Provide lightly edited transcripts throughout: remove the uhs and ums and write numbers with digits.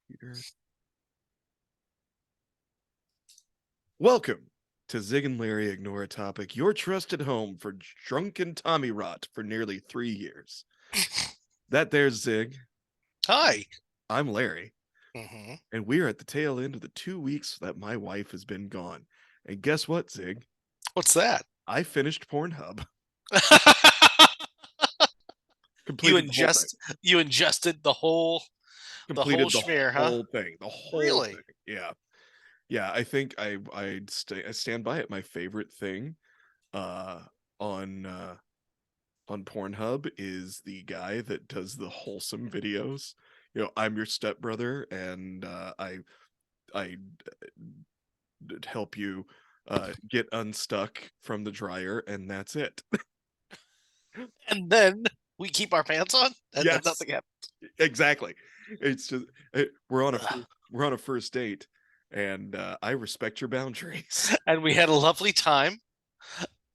Peter. Welcome to Zig and Larry Ignore a Topic, your trusted home for drunken Tommy rot for nearly 3 years. That there's Zig. Hi. I'm Larry, hmm and we are at the tail end of the 2 weeks that my wife has been gone. And guess what, Zig? What's that? I finished PornHub, you completed the whole thing, ingest you ingested the whole completed the schmear, huh? whole thing, the whole Really? thing. Yeah, yeah. I think I stand by it. My favorite thing, uh, on on Pornhub is the guy that does the wholesome videos. I'm your stepbrother, and I help you get unstuck from the dryer, and that's it. And then we keep our pants on, and then Yes, nothing happens. exactly. It's just we're on a Ugh. first date, and I respect your boundaries. And we had a lovely time.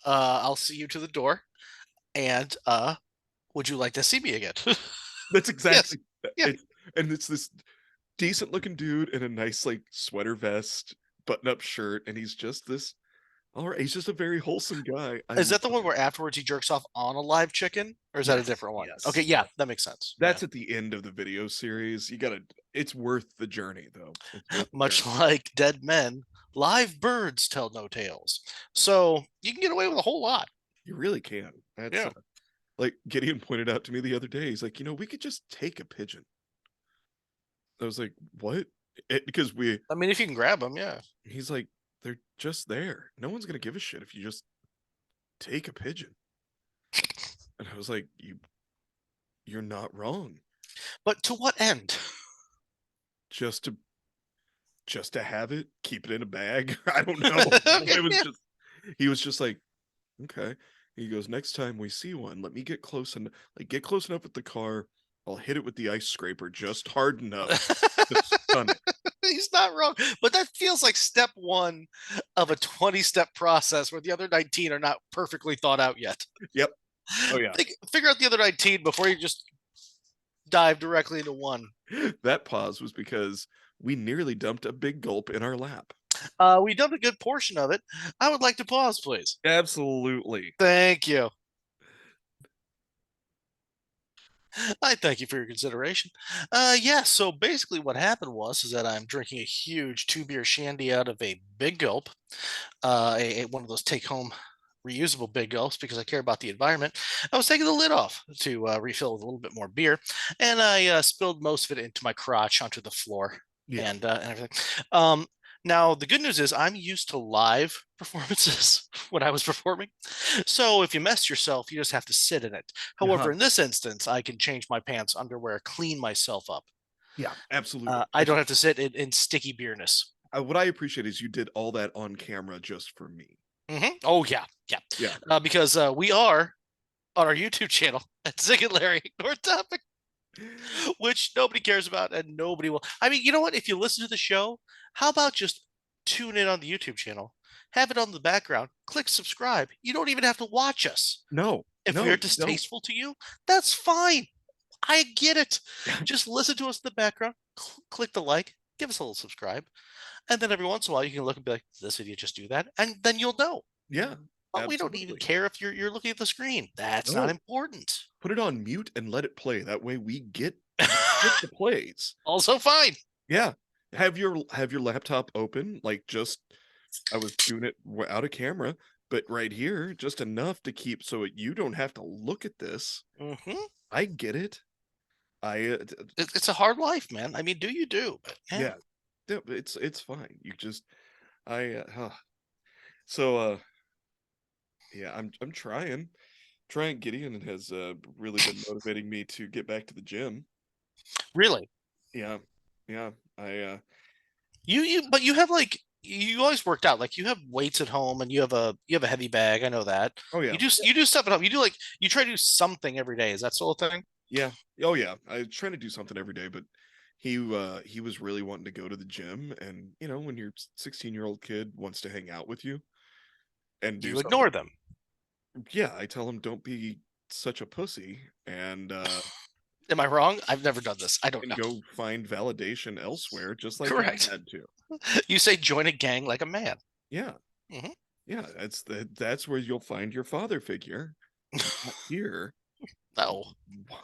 I'll see you to the door. And would you like to see me again? That's Yes. exactly Yeah. it. And it's this decent looking dude in a nice like sweater vest, button up shirt, and he's just this. All right, he's just a very wholesome guy. I Is that the love one it. where afterwards he jerks off on a live chicken, or is that a Yes, different one? Okay, yes. yeah, that makes sense. Yeah. That's at the end of the video series. It's worth the journey though. It's worth the Much journey. like dead men, live birds tell no tales. So you can get away with a whole lot. You really can. That's Yeah. like Gideon pointed out to me the other day. He's like, we could just take a pigeon. I was like, what? Because I mean, if you can grab them, yeah. he's like, they're just there. No one's gonna give a shit if you just take a pigeon. And I was like, you're not wrong. But to what end? Just to have it, keep it in a bag. I don't know. Okay, It was yeah. just he was just like, okay. He goes, next time we see one, let me get close enough with the car. I'll hit it with the ice scraper just hard enough to stun it. He's not wrong. But that feels like step one of a 20-step process where the other 19 are not perfectly thought out yet. Yep. Oh yeah. Figure out the other 19 before you just dive directly into one. That pause was because we nearly dumped a big gulp in our lap. We dumped a good portion of it. I would like to pause, please. Absolutely. Thank you. I thank you for your consideration. Yeah, so basically what happened was is that I'm drinking a huge two-beer shandy out of a big gulp, one of those take-home reusable big gulps because I care about the environment. I was taking the lid off to refill with a little bit more beer, and I spilled most of it into my crotch onto the floor Yeah. and everything. Um, Now the good news is I'm used to live performances when I was performing. So if you mess yourself, you just have to sit in it. Uh-huh. However, in this instance, I can change my pants, underwear, clean myself up. Yeah, absolutely. I don't have to sit in sticky beerness. What I appreciate is you did all that on camera just for me. Oh yeah, yeah. Yeah. Because we are on our YouTube channel at Zig and Larry Ignore Topic, which nobody cares about and nobody will. I mean, you know what? If you listen to the show, how about just tune in on the YouTube channel, have it on the background, click subscribe. You don't even have to watch us. No, If we no, are you don't. distasteful to you, that's fine. I get it. Just listen to us in the background, click the like, give us a little subscribe, and then every once in a while you can look and be like, "Does this idiot just do that?" And then you'll know. Yeah, But we don't even absolutely. care if you're looking at the screen. That's not No, important. put it on mute and let it play. That way we get the plays. Also fine. Yeah. Have your laptop open, like just I was doing it out of camera, but right here, just enough to keep so you don't have to look at this. hmm I get it. I It's a hard life, man. I mean, do you do? But yeah. yeah, yeah, it's fine. You just I so yeah, I'm trying. Gideon has really been motivating me to get back to the gym. Really, Yeah, yeah. but you have like you always worked out. Like you have weights at home, and you have a heavy bag. I know that. Oh yeah, You do stuff at home. You do like you try to do something every day. Is that still a thing? yeah. Oh yeah. I try to do something every day, but he was really wanting to go to the gym, and when your 16-year-old kid wants to hang out with you and do You something, ignore them. yeah, I tell him don't be such a pussy, and Am I wrong? I've never done this. I don't and know. go find validation elsewhere, just like I Correct. had to. You say join a gang like a man. Yeah, Hmm. yeah. That's where you'll find your father figure. Not here. No,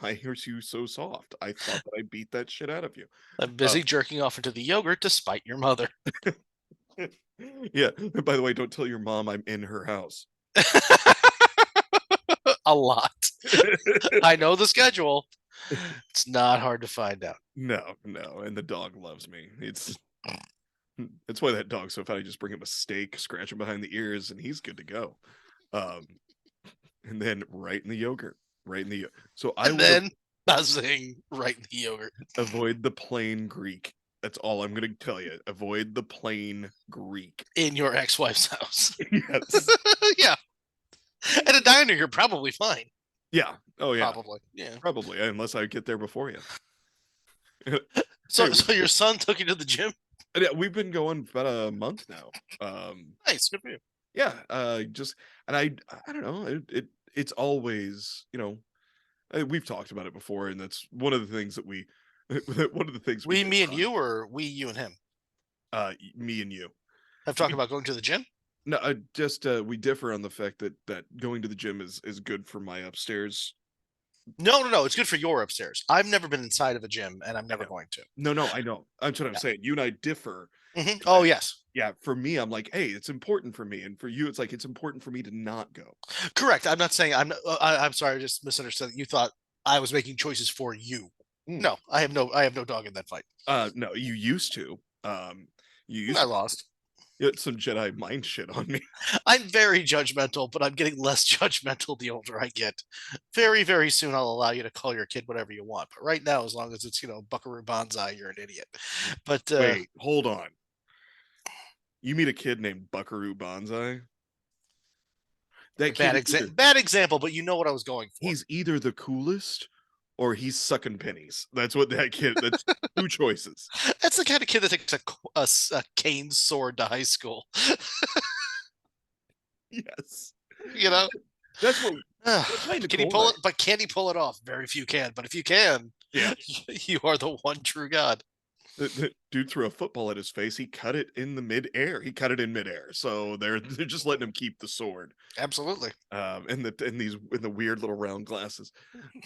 Why are you so soft? I thought that I beat that shit out of you. I'm Uh, busy jerking off into the yogurt to spite your mother. yeah. By the way, don't tell your mom I'm in her house. A lot. I know the schedule. It's not hard to find out. No, no, and the dog loves me. It's why that dog's so funny. Just bring him a steak, scratch him behind the ears, and he's good to go. Um, and then right in the yogurt, right in the. So I And would then buzzing right in the yogurt avoid the plain Greek. That's all I'm going to tell you. Avoid the plain Greek. in your ex-wife's house. Yes. Yeah. At a diner, you're probably fine. Yeah. Oh yeah. Probably. Yeah. Probably, unless I get there before you. So Hey, so your son took you to the gym? yeah, we've been going about a month now. Nice, good for you. Yeah. Just and I don't know. It's always we've talked about it before, and that's one of the things that we one of the things we We, me and differ on. you, or we, you and him? Me and you. Have talked We about going to the gym? no, just we differ on the fact that going to the gym is good for my upstairs. No, no, no. It's good for your upstairs. I've never been inside of a gym, and I'm I never know. going to. No, no, I know. That's what I'm Yeah. saying. You and I differ. Oh, That, yes. yeah, for me, I'm like, hey, it's important for me, and for you, it's like it's important for me to not go. Correct. I'm not saying I'm. I'm sorry. I just misunderstood. You thought I was making choices for you. Mm. No, I have no. I have no dog in that fight. No, you used to. You used I to. lost. You had some Jedi mind shit on me. I'm very judgmental, but I'm getting less judgmental the older I get. Very, very soon, I'll allow you to call your kid whatever you want. But right now, as long as it's Buckaroo Banzai, you're an idiot. But Wait, hold on. You meet a kid named Buckaroo Banzai. That kid is either bad example, but you know what I was going for. he's either the coolest or he's sucking pennies. That's what that kid. That's two choices. That's the kind of kid that takes a cane sword to high school. Yes, you know, that's what. That's why can he Nicole and pull I. it? But can he pull it off? Very few can. But if you can, Yeah, you are the one true god. the dude threw a football at his face. He cut it in the midair. He cut it in midair. So they're just letting him keep the sword. Absolutely. In the weird little round glasses.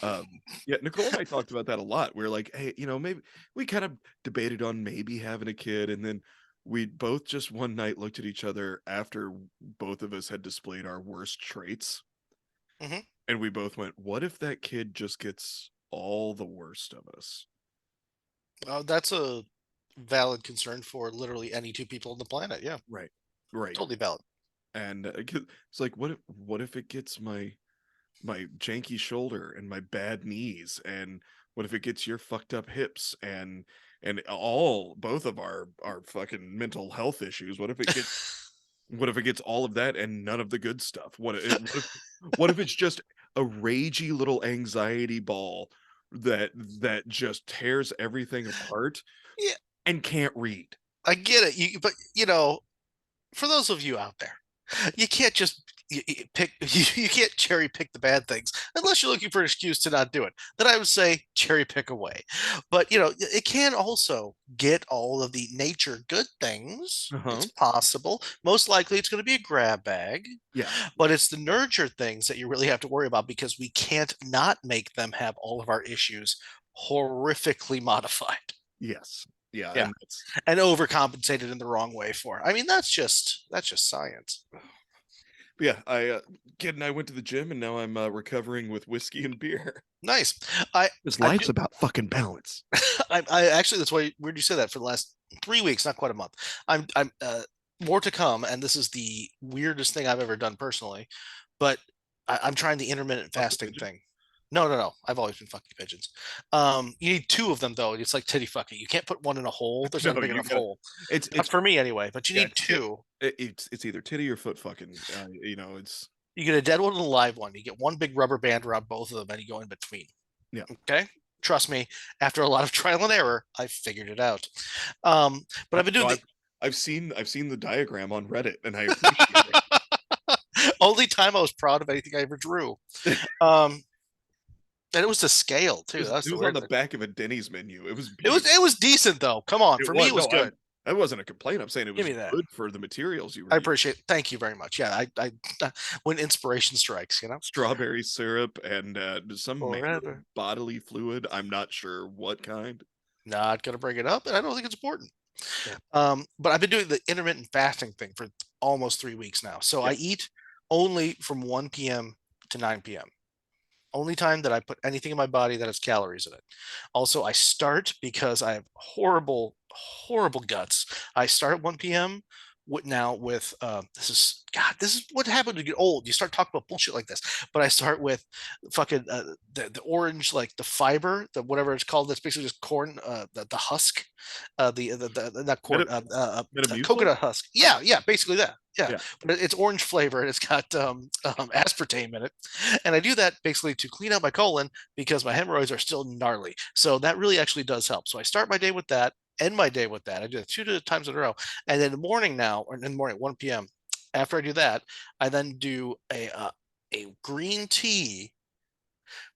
Yeah, Nicole and I talked about that a lot. We are like, hey, maybe we kind of debated on maybe having a kid, and then we both just one night looked at each other after both of us had displayed our worst traits, Hmm. and we both went, "What if that kid just gets all the worst of us?" That's a valid concern for literally any two people on the planet. Yeah, Right, right. totally valid. And it's like, what if it gets my janky shoulder and my bad knees, and what if it gets your fucked up hips and all both of our fucking mental health issues? What if it gets all of that and none of the good stuff? What if it's just a ragey little anxiety ball that just tears everything apart Yeah, and can't read? I get it. But for those of you out there, you can't just pick. You can't cherry pick the bad things unless you're looking for an excuse to not do it. Then I would say cherry pick away. But it can also get all of the nature good things. Uh-huh. It's possible. Most likely, it's going to be a grab bag. Yeah. But it's the nurture things that you really have to worry about because we can't not make them have all of our issues horrifically modified. Yes. Yeah. Yeah, And that's and overcompensated in the wrong way for. I mean, that's just science. but yeah, kid and I went to the gym, and now I'm recovering with whiskey and beer. Nice. I This I do. life's about fucking balance. I actually that's why where did you say that for the last 3 weeks, not quite a month. I'm more to come, and this is the weirdest thing I've ever done personally. But I'm trying the intermittent Fuck the fasting pigeon. thing. No, no, no. I've always been fucking pigeons. You need two of them though. It's like titty fucking. You can't put one in a hole. There's not a No, big you enough got hole. it's Not for me anyway. But you yeah, need two. it's either titty or foot fucking. It's You get a dead one and a live one. You get one big rubber band around both of them, and you go in between. yeah. Okay, trust me. After a lot of trial and error, I figured it out. But I've been No, doing the I've seen the diagram on Reddit, and I appreciate only time I was proud of anything I ever drew. Um, And it was to scale It too. was That's it the was on weird the thing. back of a Denny's menu. It was It was beautiful. it was decent though. Come on, It for me was it was no, good. that wasn't a complaint. I'm saying it Give was me that. good for the materials you were I using. appreciate it. Thank you very much. Yeah, when inspiration strikes, Strawberry syrup and some mango forever. bodily fluid. I'm not sure what kind. Not gonna bring it up, and I don't think it's important. Yeah, But I've been doing the intermittent fasting thing for almost 3 weeks now. So yeah, I eat only from 1 p.m. to 9 p.m. Only time that I put anything in my body that has calories in it. Also, I start because I have horrible, horrible guts. I start at 1 p.m. With this is God, this is what happens when you get old. You start talking about bullshit like this. But I start with fucking the orange, like the fiber, the whatever it's called. That's basically just corn, the husk, the not corn, Meta, Metamucil. coconut husk. Yeah, yeah, basically that. Yeah, Yeah, but it's orange flavor and it's got aspartame in it. And I do that basically to clean out my colon because my hemorrhoids are still gnarly. So that really actually does help. So I start my day with that, end my day with that. I do it 2 times in a row. And then in the morning now, or in the morning, 1 p.m., after I do that, I then do a green tea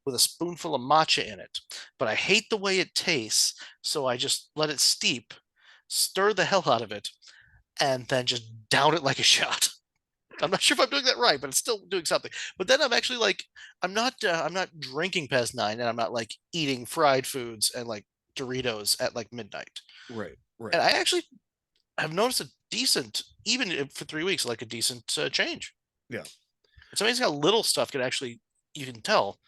with a spoonful of matcha in it. But I hate the way it tastes. So I just let it steep, stir the hell out of it, and then just down it like a shot. I'm not sure if I'm doing that right, but it's still doing something. But then I'm actually like, I'm not drinking past 9, and I'm not like eating fried foods and like Doritos at like midnight. right, And right. I actually have noticed a decent, even for 3 weeks, like a decent change. Yeah, It's amazing how little stuff can actually you can tell.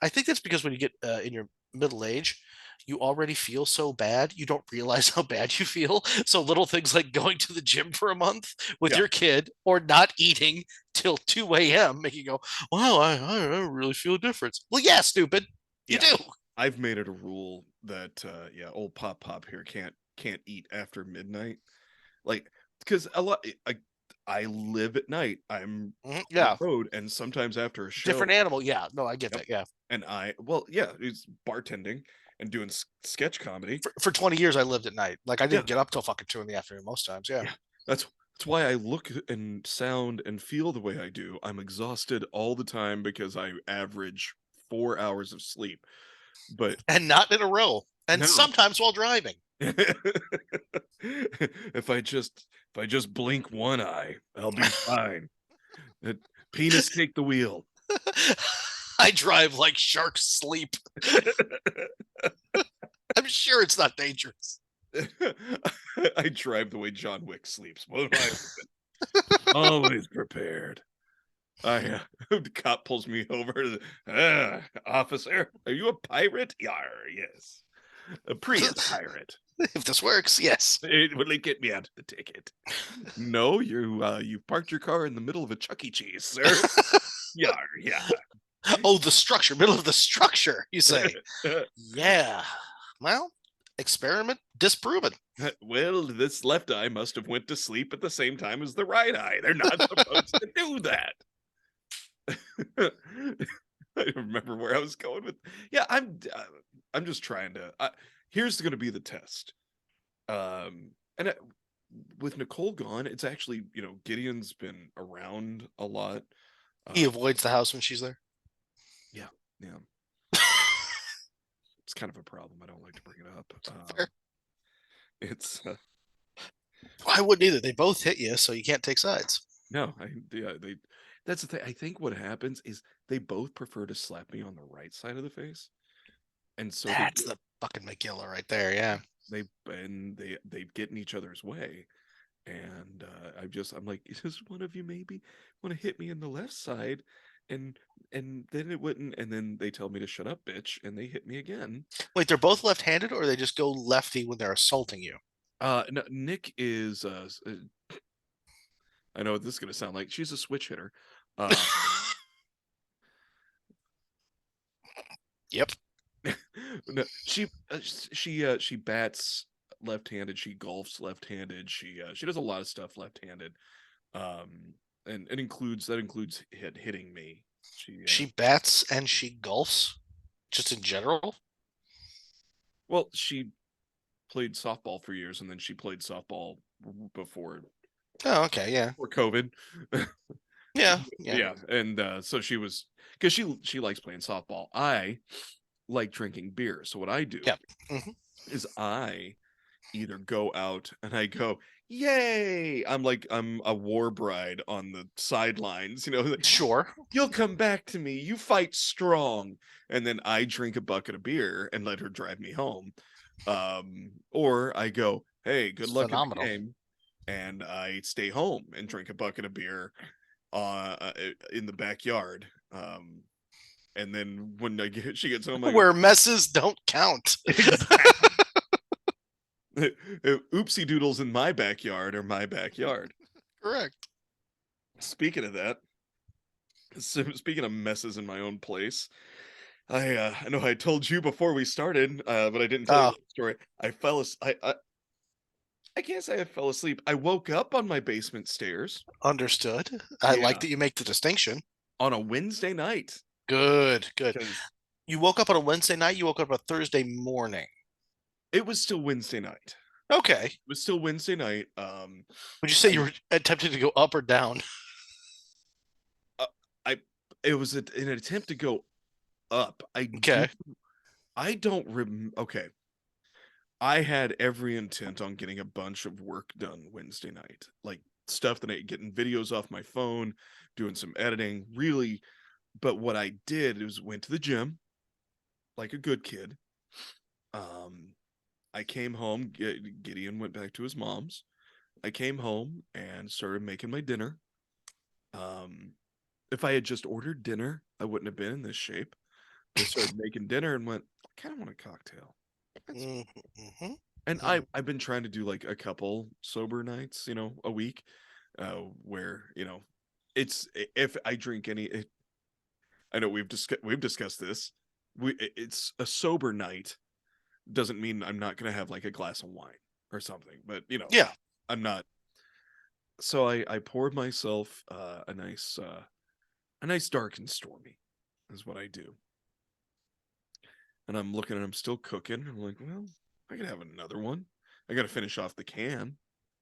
I think that's because when you get in your middle age, you already feel so bad, you don't realize how bad you feel. So little things like going to the gym for a month with yeah, your kid or not eating till 2 a.m. make you go, wow, I don't really feel a difference. Well, yeah, stupid. You yeah. do. I've made it a rule that yeah, old Pop here can't eat after midnight. Like because a lot I live at night. I'm Mhm, on the yeah. road and sometimes after a show. Different animal. Yeah. No, I get Yep. that. Yeah. And well, yeah, it's bartending and doing sketch comedy. For 20 years, I lived at night. Like I Yeah, didn't get up till fucking 2 in the afternoon most times. Yeah. yeah. That's why I look and sound and feel the way I do. I'm exhausted all the time because I average 4 hours of sleep. But And not in a row. And no. sometimes while driving. If I just blink one eye, I'll be fine. That penis take the wheel. I drive like sharks sleep. I'm sure it's not dangerous. I drive the way John Wick sleeps. What am I always prepared? The cop pulls me over. Officer, are you a pirate? Yar, yes, a Prius pirate. If this works, yes. Will it get me out of the ticket? No, you parked your car in the middle of a Chuck E. Cheese, sir. Yar, yeah. Oh, the structure, middle of the structure, you say. Yeah. Well, experiment disproven. Well, this left eye must have went to sleep at the same time as the right eye. They're not supposed to do that. I don't remember where I was going with. Yeah, I'm just trying to. Here's going to be the test. And with Nicole gone, it's actually Gideon's been around a lot. He Uh, avoids the house when she's there. yeah, yeah, it's kind of a problem. I don't like to bring it up. Fair. It's I wouldn't either. They both hit you, so you can't take sides. no, yeah, they. That's the thing. I think what happens is they both prefer to slap me on the right side of the face, and so they That's get the fucking McGilla right there. Yeah. they get in each other's way, and I'm like, does one of you maybe want to hit me in the left side, and then it wouldn't, and then they tell me to shut up, bitch, and they hit me again. Wait, they're both left-handed, or they just go lefty when they're assaulting you? No, Nick is I know what this is gonna sound like. She's a switch hitter. Uh, Yep. no, she bats left-handed. She golfs left-handed. She does a lot of stuff left-handed. And that includes hitting me. She She bats and she golfs, just in general. well, she played softball for years, and then she played softball before Oh, okay, yeah. before COVID. Yeah, yeah. Yeah, and so she was, because she likes playing softball. I like drinking beer. So what I do Yep. Hmm. is I either go out and I go, "Yay!" I'm a war bride on the sidelines, like, Sure. "You'll come back to me. You fight strong." And then I drink a bucket of beer and let her drive me home. Or I go, "Hey, good It's luck at the phenomenal. game." And I stay home and drink a bucket of beer in the backyard. And then when she gets home, I go, Where messes don't count. exactly. Oopsie doodles in my backyard are my backyard. Correct. Speaking of that, so speaking of messes in my own place, I know I told you before we started, but I didn't tell you Uh, the story. I fell as I can't say I fell asleep. I woke up on my basement stairs. Understood. I like Yeah, that you make the distinction. on a Wednesday night Good, good. because You woke up on a Wednesday night, you woke up on a Thursday morning. it was still Wednesday night. Okay. It was still Wednesday night. Would you say I you were attempting to go up or down? uh, I it was an attempt to go up. Okay. I don't okay. I had every intent on getting a bunch of work done Wednesday night. Like stuff that I getting videos off my phone, doing some editing, really. But what I did is went to the gym like a good kid. Um I came home, Gideon went back to his mom's. I came home and started making my dinner. Um if I had just ordered dinner, I wouldn't have been in this shape. But I started making dinner and went, I kind of want a cocktail. That's Mm-hmm. And I've been trying to do like a couple sober nights, a week, where if I drink I know we've discussed this. It's a sober night doesn't mean I'm not gonna have like a glass of wine or something, but Yeah. I'm not. So I poured myself a nice dark and stormy is what I do, and I'm looking and I'm still cooking. I'm like, well, I could have another one. I got to finish off the can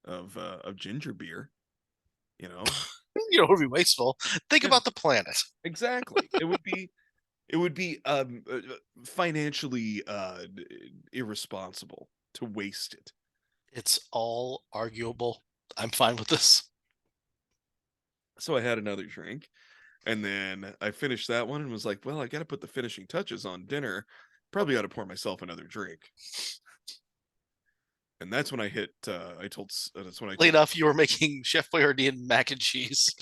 of ginger beer. You know, You know, it would be wasteful. Think yeah, about the planet. exactly. It would be financially irresponsible to waste it. It's all arguable. I'm fine with this. So I had another drink, and then I finished that one and was like, well, I got to put the finishing touches on dinner. Probably ought to pour myself another drink. And that's when I hit. I told. That's when I Late told. enough, you were making Chef Boyardee and mac and cheese.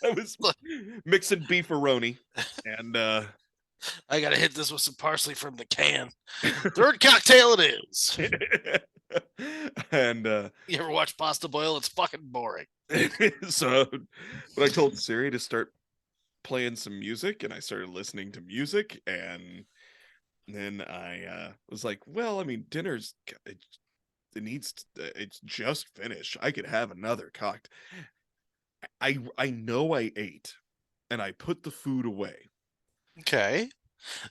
I was mixing beefaroni, and I gotta hit this with some parsley from the can. Third cocktail it is. and You ever watch pasta boil? It's fucking boring. so, but I told Siri to start playing some music, and I started listening to music, and then I was like, well, I mean, it needs it's just finished. I could have another cocktail. I know I ate, and I put the food away Okay.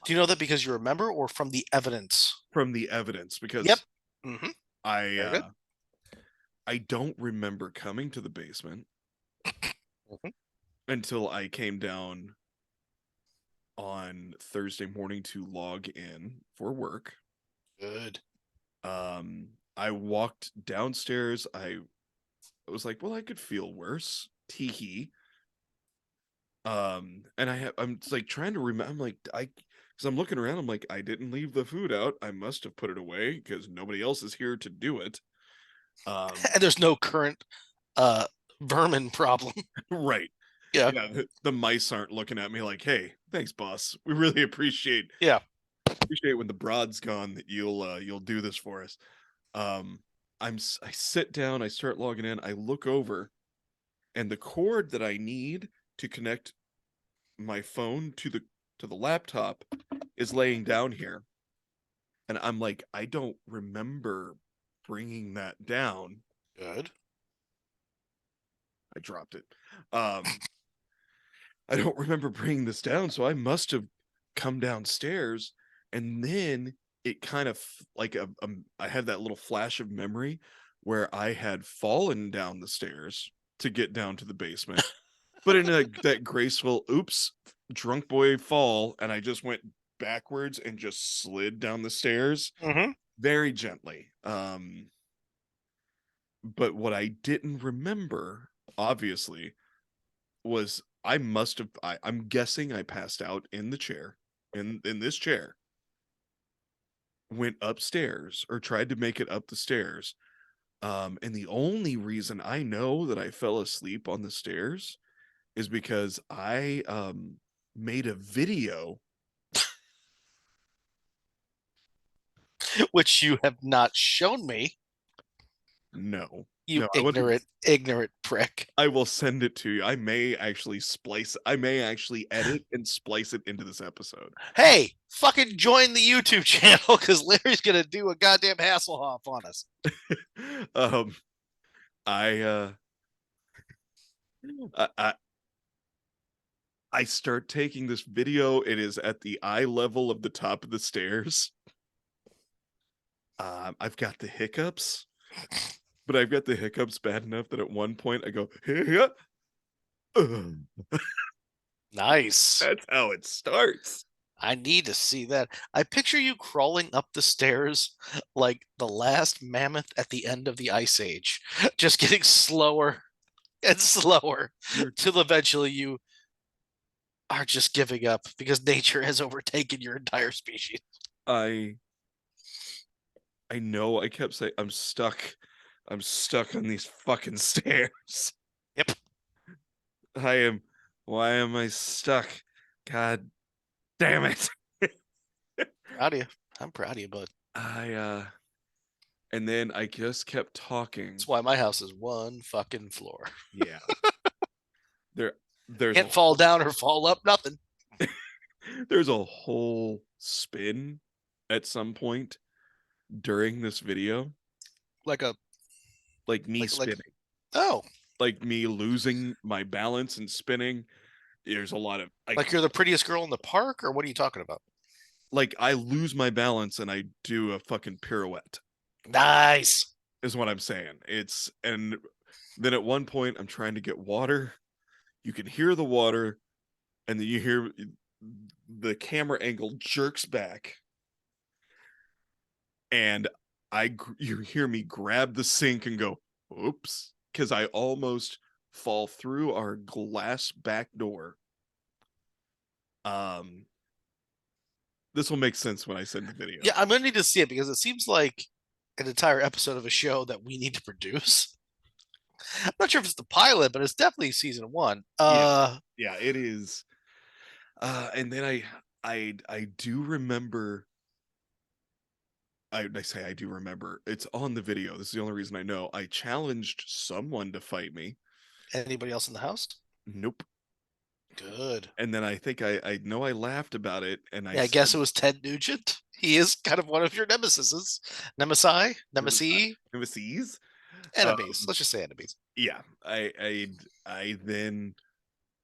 Do you know that because you remember or from the evidence? from the evidence Yep. because Mm-hmm. I Very good. uh I don't remember coming to the basement Mhm. until I came down on Thursday morning to log in for work. Good. I walked downstairs. I was like, well, I could feel worse. Teehee. And I'm like trying to remember. I'm like, because I'm looking around. I'm like, I didn't leave the food out. I must have put it away because nobody else is here to do it. Um, And there's no current uh vermin problem. right. Yeah. Yeah, the mice aren't looking at me like, "Hey, thanks, boss. We really Yeah. appreciate when the broad's gone that you'll do this for us." Um, I sit down, I start logging in, I look over, and the cord that I need to connect my phone to the laptop is laying down here, and I'm like, I don't remember bringing that down. Good. I dropped it. Um, I don't remember bringing this down, so I must have come downstairs, and then it kind of like I had that little flash of memory where I had fallen down the stairs to get down to the basement, but in that graceful, oops, drunk boy fall, and I just went backwards and just slid down the stairs Hmm. very gently. But what I didn't remember, obviously, was I must have. I'm guessing I passed out in the chair, in this chair, went upstairs or tried to make it up the stairs. And the only reason I know that I fell asleep on the stairs is because I made a video. Which you have not shown me, No, you no, I wouldn't. ignorant prick. I will send it to you. I may actually edit and splice it into this episode. Hey, fucking join the YouTube channel because Larry's gonna do a goddamn Hasselhoff on us. um, I I I start taking this video. It is at the eye level of the top of the stairs. I've got the hiccups, but I've got the hiccups bad enough that at one point I go, "Hey, Nice. that's how it starts." I need to see that. I picture you crawling up the stairs like the last mammoth at the end of the Ice Age, just getting slower and slower You're till eventually you are just giving up because nature has overtaken your entire species. I I know I kept saying I'm stuck. I'm stuck on these fucking stairs. Yep. I am why am I stuck? God damn it. Proud of you. I'm proud of you, bud. I and then I just kept talking. That's why my house is one fucking floor. Yeah. There there's a Can't fall down or fall up, nothing. there's a whole spin at some point during this video, Like a like me like spinning, oh, like me losing my balance and spinning. There's a lot of like you're the prettiest girl in the park, or what are you talking about? like I lose my balance and I do a fucking pirouette Nice. is what I'm saying. It's and then at one point I'm trying to get water. You can hear the water and then you hear the camera angle jerks back and you hear me grab the sink and go, "Oops," cuz I almost fall through our glass back door. Um this will make sense when I send the video. Yeah, I'm gonna need to see it because it seems like an entire episode of a show that we need to produce. I'm not sure if it's the pilot, but it's definitely season one. Yeah. Yeah, it is. And then I do remember I say I do remember. It's on the video. This is the only reason I know. I challenged someone to fight me. Anybody else in the house? Nope. Good. And then I think I know I laughed about it and I Yeah, I guess said it was Ted Nugent. He is kind of one of your nemesises. Nemesis, Nemesis. enemies. Um, Let's just say enemies. yeah. I then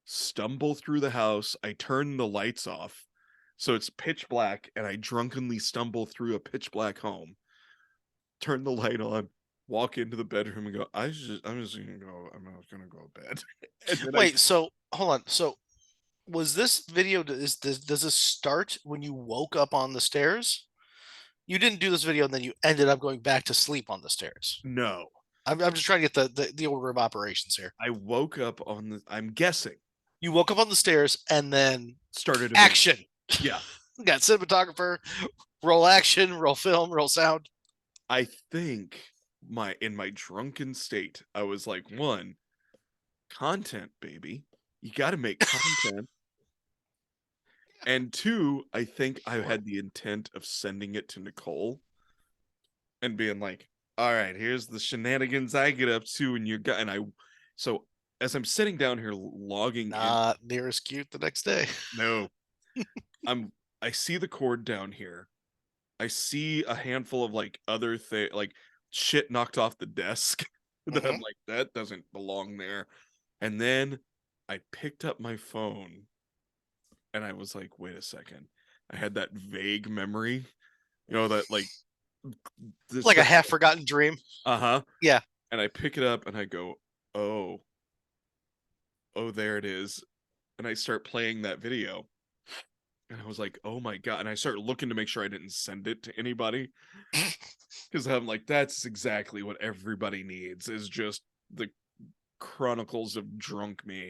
stumble through the house. I turn the lights off. So it's pitch black and I drunkenly stumble through a pitch black home. Turn the light on, walk into the bedroom and go, I'm just gonna go, I'm not gonna go to bed. And then I Wait, so hold on. So was this video does this start when you woke up on the stairs? You didn't do this video and then you ended up going back to sleep on the stairs. no. I'm just trying to get the order of operations here. I woke up on the I'm guessing You woke up on the stairs and then started a video. action. Yeah. Got cinematographer, roll action, roll film, roll sound. I think my in my drunken state, I was like, one, content, baby. You gotta make content. And two, I think I Sure. had the intent of sending it to Nicole and being like, all right, here's the shenanigans I get up to, and you're and I so as I'm sitting down here logging in, Not near as cute the next day. no, I'm I see the cord down here. I see a handful of like other like shit knocked off the desk that I'm Hmm. like, that doesn't belong there. And then I picked up my phone and I was like, wait a second. I had that vague memory, that like this Like a half forgotten dream. uh-huh. Yeah. And I pick it up and I go, oh, oh, there it is. And I start playing that video. And I was like, oh my God. And I start looking to make sure I didn't send it to anybody. Because I'm like, that's exactly what everybody needs is just the chronicles of drunk me.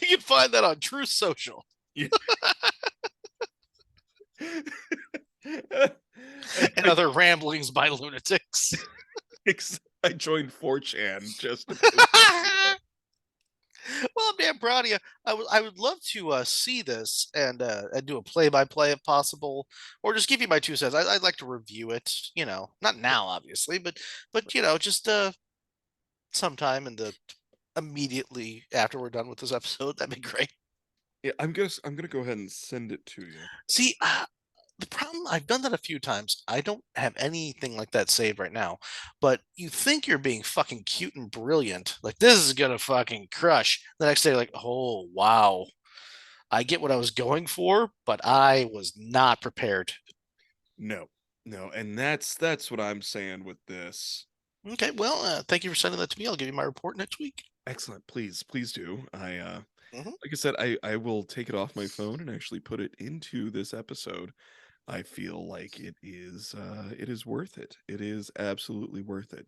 You can find that on True Social Yeah. and I, other ramblings by lunatics. I joined 4chan just to post that video. Well, I'm damn proud of you. I would love to see this and do a play by play if possible, or just give you my 2 cents. I'd like to review it. You know, not now, obviously, but you know, just sometime in the immediately after we're done with this episode. That'd be great. Yeah, I'm gonna go ahead and send it to you. See, the problem, I've done that a few times. I don't have anything like that saved right now. But you think you're being fucking cute and brilliant. Like, this is gonna fucking crush. The next day, like, oh wow. I get what I was going for, but I was not prepared. No, no, and that's what I'm saying with this. Okay, well, thank you for sending that to me. I'll give you my report next week. Excellent. Please do. Hmm. Like I said, I will take it off my phone and actually put it into this episode. I feel like it is worth it. It is absolutely worth it.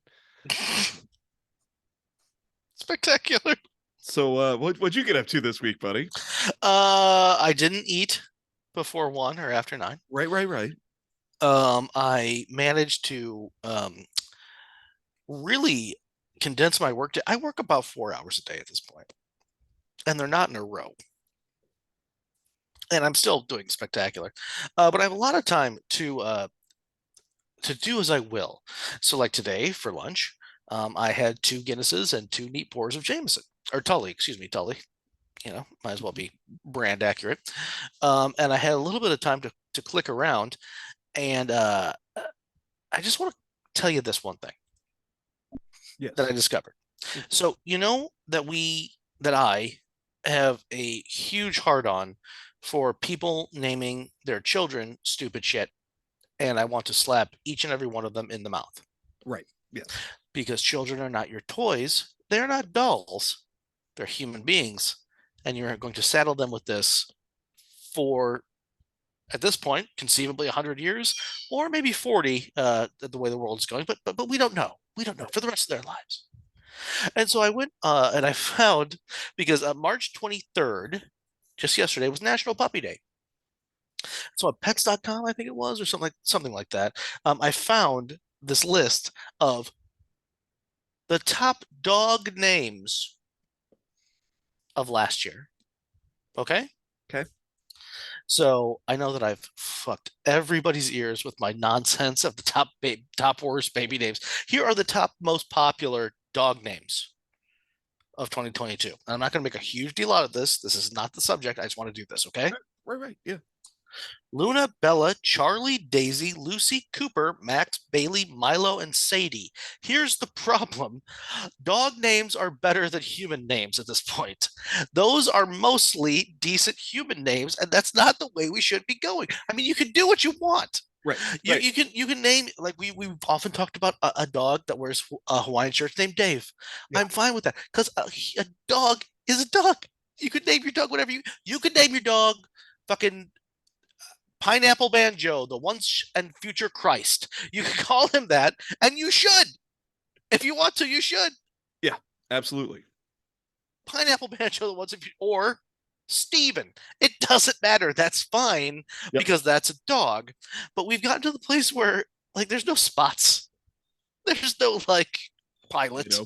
Spectacular. So what'd you get up to this week, buddy? I didn't eat before 1 or after 9. Right. I managed to really condense my work day. I work about 4 hours a day at this point, and they're not in a row. And I'm still doing spectacular, but I have a lot of time to do as I will. So, like today for lunch, I had 2 Guinnesses and 2 neat pours of Jameson or Tully, excuse me, Tully. You know, might as well be brand accurate. And I had a little bit of time to click around, and I just want to tell you this one thing that I Yes. discovered. Mhm. So you know that I have a huge hard on for people naming their children stupid shit, and I want to slap each and every one of them in the mouth Right. Yes. because children are not your toys. They're not dolls. They're human beings, and you're going to saddle them with this for at this point conceivably 100 years or maybe 40 the way the world is going, but we don't know. We don't know Right. for the rest of their lives. And so I went and I found because March 23rd, just yesterday, was National Puppy Day. So on pets.com, I think it was, or something like that. I found this list of the top dog names of last year. Okay. Okay. So I know that I've fucked everybody's ears with my nonsense of the top worst baby names. Here are the top most popular dog names of 2022. And I'm not going to make a huge deal out of this. This is not the subject. I just want to do this, okay? Right. Yeah. Luna, Bella, Charlie, Daisy, Lucy, Cooper, Max, Bailey, Milo, and Sadie. Here's the problem. Dog names are better than human names at this point. Those are mostly decent human names, and that's not the way we should be going. I mean, you can do what you want. Right. You Right. you can you can name like we've often talked about a dog that wears a Hawaiian shirt named Dave. Yeah. I'm fine with that because a dog is a dog. You could name your dog whatever you could name your dog fucking Pineapple Banjo, the once and future Christ. You can call him that, and you should. If you want to, you should. Yeah. Absolutely. Pineapple Banjo, the once and future, or Steven. It doesn't matter. That's fine Yep. because that's a dog. But we've gotten to the place where, like, there's no spots. There's no, like, pilot. Ditto.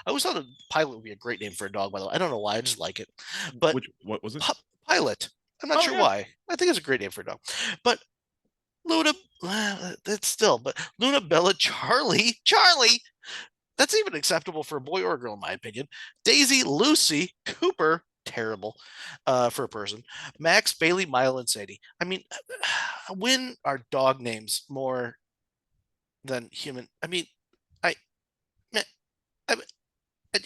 I always thought a pilot would be a great name for a dog, by the way. I don't know why. I just like it. But What was it? pilot. I'm not Oh sure yeah. why. I think it's a great name for a dog. But Luna, that's still, but Luna, Bella, Charlie, that's even acceptable for a boy or a girl, in my opinion. Daisy, Lucy, Cooper, terrible for a person. Max, Bailey, Milo, and Sadie. I mean, when are dog names more than human? I mean, I, I, I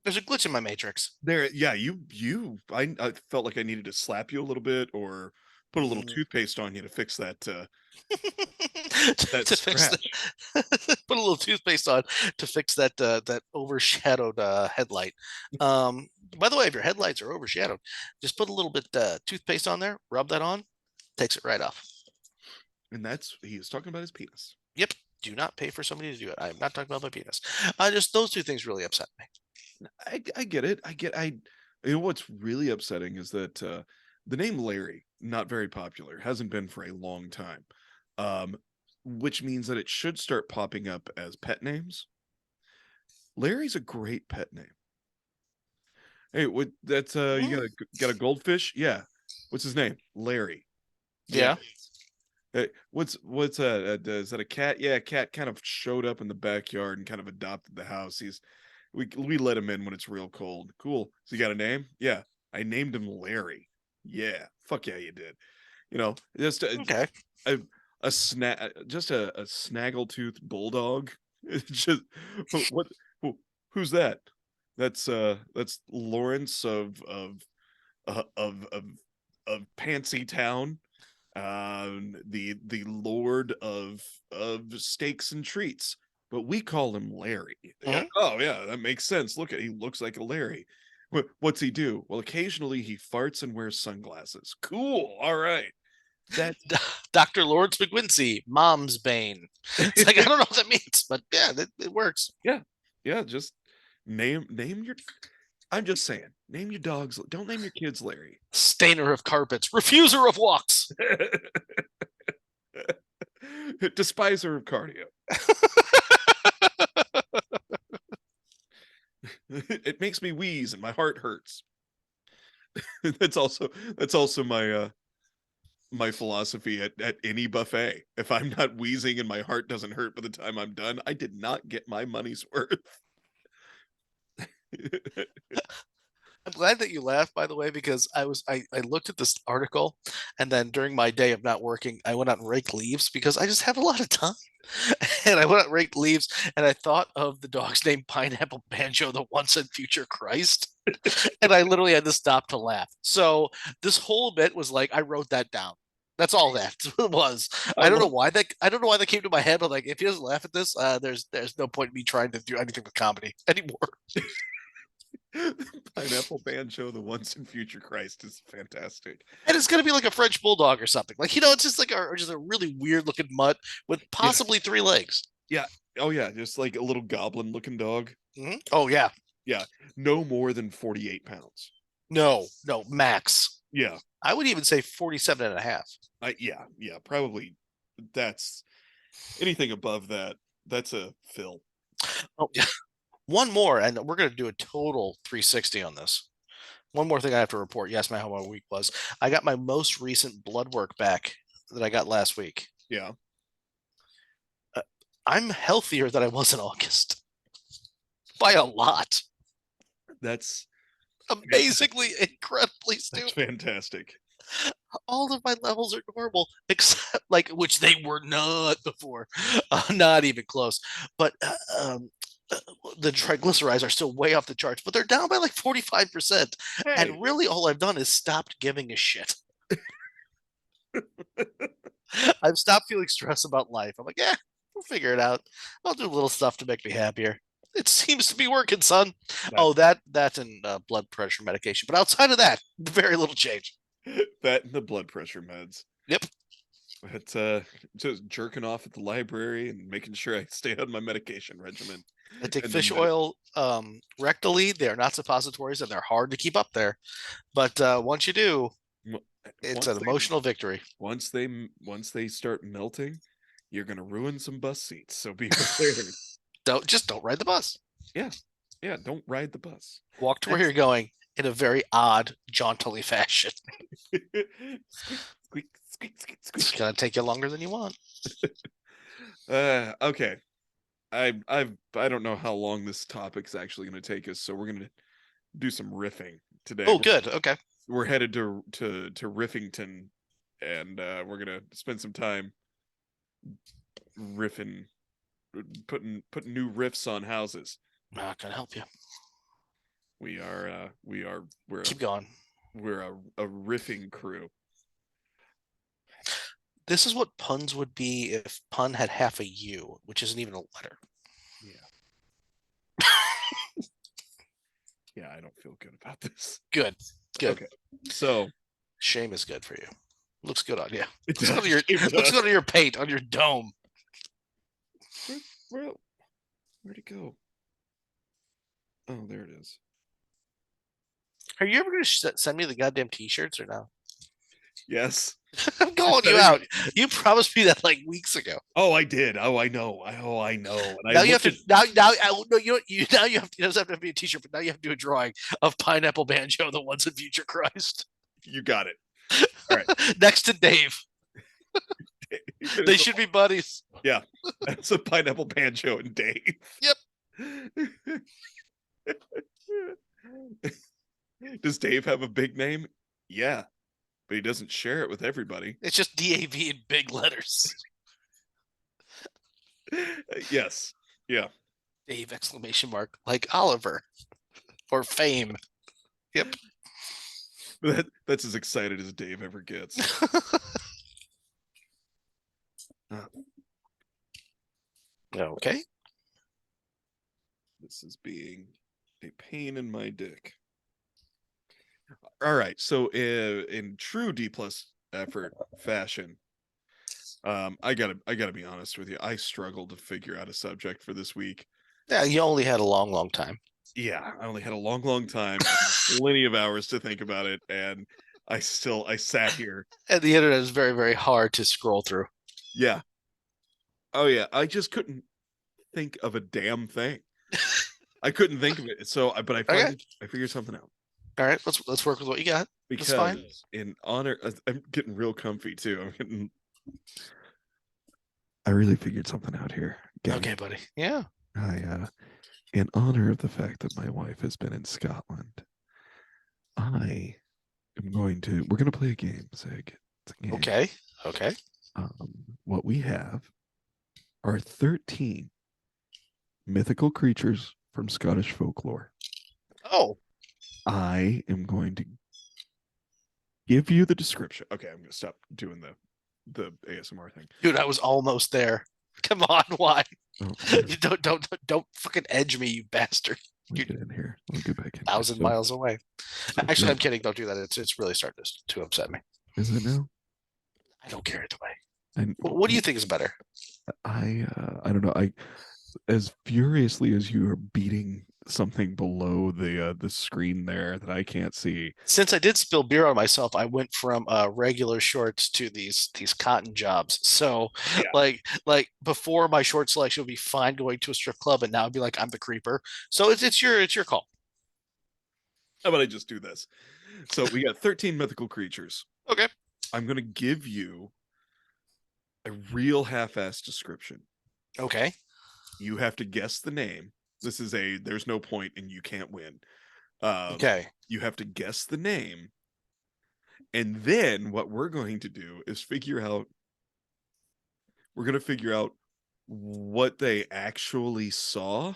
there's a glitch in my matrix. There, yeah, I felt like I needed to slap you a little bit or put a little Mm, toothpaste on you to fix that That to fix the scratch. put a little toothpaste on to fix that that overshadowed headlight. Um, by the way, if your headlights are overshadowed, just put a little bit toothpaste on there, rub that on, takes it right off. And that's he is talking about his penis. Yep. Do not pay for somebody to do it. I'm not talking about my penis. Just those two things really upset me. I get it. You know what's really upsetting is that the name Larry, not very popular, hasn't been for a long time. Um, which means that it should start popping up as pet names. Larry's a great pet name. Hey, what that's you Mm, got a goldfish? Yeah. What's his name? Larry. Yeah. yeah. Hey, is that a cat? Yeah, a cat kind of showed up in the backyard and kind of adopted the house. We let him in when it's real cold. Cool. So you got a name? Yeah. I named him Larry. Yeah. Fuck yeah, you did. You know, just Okay. a, just a snaggletooth bulldog. It's just what who's that? That's Lawrence uh, of of of Pantsy Town, the lord of steaks and treats, but we call him Larry. Yeah. Mhm. Oh yeah, that makes sense. Look at he looks like a Larry. What's he do? Well, occasionally he farts and wears sunglasses. Cool. All right. That Dr. Lawrence McQuincy, mom's bane. It's like I don't know what that means, but yeah, it works. yeah. Yeah, just name your I'm just saying, name your dogs. Don't name your kids Larry. Stainer of carpets, refuser of walks. Despiser of cardio. It makes me wheeze and my heart hurts. that's also that's also my philosophy at any buffet. If I'm not wheezing and my heart doesn't hurt by the time I'm done, I did not get my money's worth. I'm glad that you laughed, by the way, because I looked at this article, and then during my day of not working, I went out and raked leaves because I just have a lot of time. And I went out and raked leaves, and I thought of the dog's name Pineapple Banjo, the once and future Christ, and I literally had to stop to laugh. So this whole bit was like I wrote that down. That's all that it was. I love I don't know why that came to my head, but like if he doesn't laugh at this, there's no point in me trying to do anything with comedy anymore. Pineapple Banjo, the once and future Christ is fantastic. And it's gonna be like a French bulldog or something. Like it's just like just a really weird looking mutt with Yeah, possibly three legs. yeah. Oh yeah, just like a little goblin looking dog. Oh yeah, Yeah, no more than 48 pounds. no, max. Yeah, I would even say 47 and a half. yeah, probably. That's anything above that. That's a fill. Oh yeah, one more, and we're gonna do a total 360 on this. One more thing I have to report. You asked me how my week was. I got my most recent blood work back that I got last week. Yeah, Uh, I'm healthier than I was in August by a lot. that's Amazingly, incredibly that's stupid. fantastic. All of my levels are normal except like which they were not before, not even close. But uh, the triglycerides are still way off the charts, but they're down by like 45%. Hey, And really, all I've done is stopped giving a shit. I've stopped feeling stress about life. I'm like, yeah, we'll figure it out. I'll do little stuff to make me happier. It seems to be working, son. that Oh, that's in blood pressure medication. But outside of that, very little change. that and the blood pressure meds. Yep. But just jerking off at the library and making sure I stay on my medication regimen I take and the fish oil rectally. They are not suppositories, and they're hard to keep up there. But once you do, mo- it's once an they emotional victory. once they start melting, you're gonna ruin some bus seats. So be prepared. Don't ride the bus. Yeah, yeah. Don't ride the bus. Walk to where you're That's going in a very odd, jauntily fashion. squeak, squeak, squeak, squeak, It's squeak. gonna take you longer than you want. Okay. I don't know how long this topic's actually going to take us, so we're going to do some riffing today. Oh, good. Okay. We're headed to Riffington, and we're going to spend some time riffing, putting new riffs on houses. Not gonna help you. We're Keep going. a riffing crew. This is what puns would be if pun had half a U, which isn't even a letter. Yeah. Yeah, I don't feel good about this. Good. Good. Okay. So Shame is good for you. Looks good on you. it Looks good on does. your It looks does. good on your paint, on your dome. Where, where, where'd it go? Oh, there it is. Are you ever going to send me the goddamn t-shirts or no? Yes. I'm You're calling you setting out. up. You promised me that like weeks ago. Oh, I did. Oh, I know. Oh, I know. And I Now you have looked to at now no you now you have to, it doesn't have to be a t-shirt, but now you have to do a drawing of Pineapple Banjo, the ones in Future Christ, you got it. All right. next to Dave. They should be buddies. Yeah. That's a pineapple banjo and Dave. Yep. Does Dave have a big name? Yeah, but he doesn't share it with everybody. It's just DAV in big letters. Yes. Yeah. Dave exclamation mark like Oliver or Fame. Yep. That's as excited as Dave ever gets. Okay. This is being a pain in my dick. All right. So in true D plus effort fashion, I gotta be honest with you. I struggled to figure out a subject for this week. Yeah, you only had a long time. Yeah, I only had a long time and plenty of hours to think about it, and I sat here. And the internet is very, very hard to scroll through. Yeah. Oh yeah. I just couldn't think of a damn thing. I couldn't think of it. So, but Okay. I figured something out All right. Let's work with what you got. That's fine. because in honor, I'm getting real comfy too. I really figured something out here. Okay, buddy. Yeah. In honor of the fact that my wife has been in Scotland, I am we're going to play a game, Zig. It's a game. Okay. Okay. What we have are 13 mythical creatures from Scottish folklore. Oh. I am going to give you the description. Okay, I'm going to stop doing the ASMR thing. Dude, I was almost there. Come on, why? Oh, You don't fucking edge me, you bastard. let me get in here. Let me get back in. 1,000 miles away. Actually, no, I'm kidding. Don't do that. It's really starting to upset me. is it now? I don't care either way. And What do you think is better? I don't know. I as furiously as you are beating something below the screen there that I can't see. Since I did spill beer on myself, I went from regular shorts to these cotton jobs. So Yeah. like before my short selection would be fine going to a strip club, and now it'd be like I'm the creeper. So it's your call. How about I just do this? So we got 13 mythical creatures. Okay. I'm gonna give you a real half-assed description. Okay. You have to guess the name. There's no point and you can't win. Okay. You have to guess the name. And then what we're going to do is we're going to figure out what they actually saw.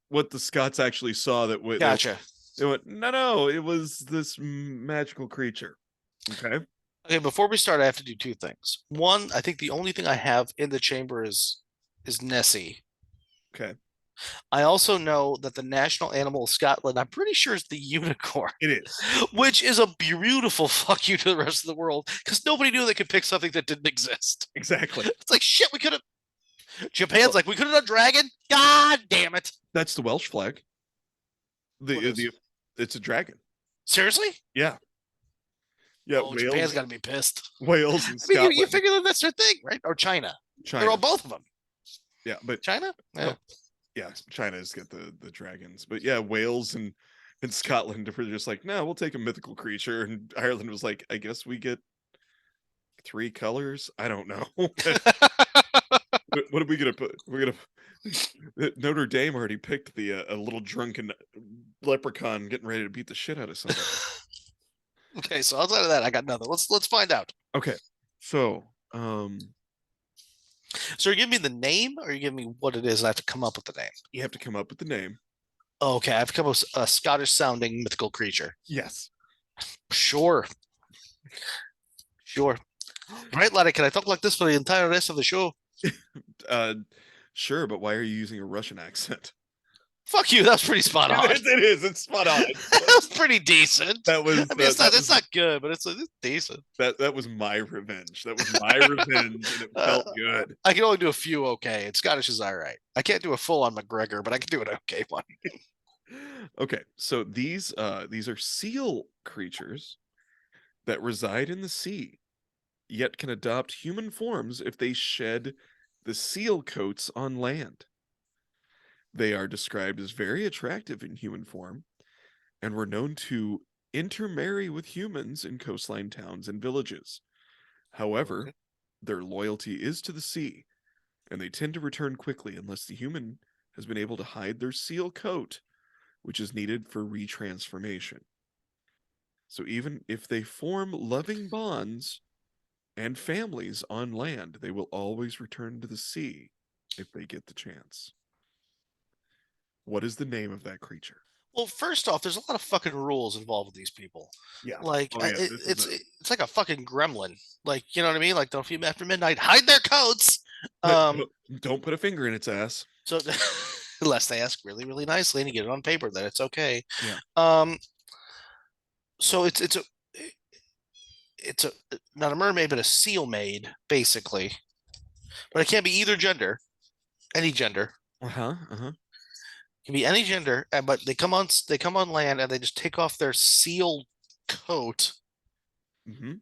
What the Scots actually saw Gotcha. They went, no, it was this magical creature. Okay. Okay, before we start, I have to do two things. One, I think the only thing I have in the chamber is Nessie. Okay. I also know that the national animal of Scotland, I'm pretty sure, is the unicorn. It is. Which is a beautiful fuck you to the rest of the world because nobody knew they could pick something that didn't exist. Exactly. It's like shit. We could have. Japan's like we could have done dragon. God damn it! That's the Welsh flag. It's a dragon. Seriously? Yeah. Yeah. Oh, Japan's got to be pissed. Wales and I mean, Scotland. you figure that that's their thing, right? Or China. They're all both of them. Yeah, but China. Yeah. Yeah, China's got the dragons, but yeah, Wales and Scotland were just like, no, we'll take a mythical creature, and Ireland was like, I guess we get 3 colors. I don't know. What are we gonna put? We're gonna Notre Dame already picked the a little drunken leprechaun getting ready to beat the shit out of somebody. Okay, so outside of that, I got nothing. Let's find out. Okay, so So you're giving me the name, or you're giving me what it is, and I have to come up with the name? you have to come up with the name. Okay, I have to come up with a Scottish-sounding mythical creature. Yes. Sure. Sure. Right, Larry? Can I talk like this for the entire rest of the show? Uh, sure, but why are you using a Russian accent? Fuck you. That was pretty spot on. It is. It's spot on. That was pretty decent. That was I mean, that it's was not good, but it's decent. that was my revenge. That was my revenge, and it uh, felt good. I can only do a few okay, and Scottish is all right. I can't do a full on McGregor, but I can do an okay one. Okay, so these are seal creatures that reside in the sea, yet can adopt human forms if they shed the seal coats on land. They are described as very attractive in human form and were known to intermarry with humans in coastline towns and villages. However, Okay. their loyalty is to the sea, and they tend to return quickly unless the human has been able to hide their seal coat, which is needed for retransformation. So even if they form loving bonds and families on land, they will always return to the sea if they get the chance. What is the name of that creature? Well, first off, there's a lot of fucking rules involved with these people. Yeah. Like Oh yeah. This is a it's like a fucking gremlin. Like you know what I mean? Like don't after midnight hide their coats. Um, don't put a finger in its ass. so unless they ask really really nicely and you get it on paper that it's okay. Yeah. Um, so it's a not a mermaid but a seal maid basically, but it can't be either gender, any gender. Uh huh. Uh huh. It can be any gender, but they come on land and they just take off their seal coat Hmm.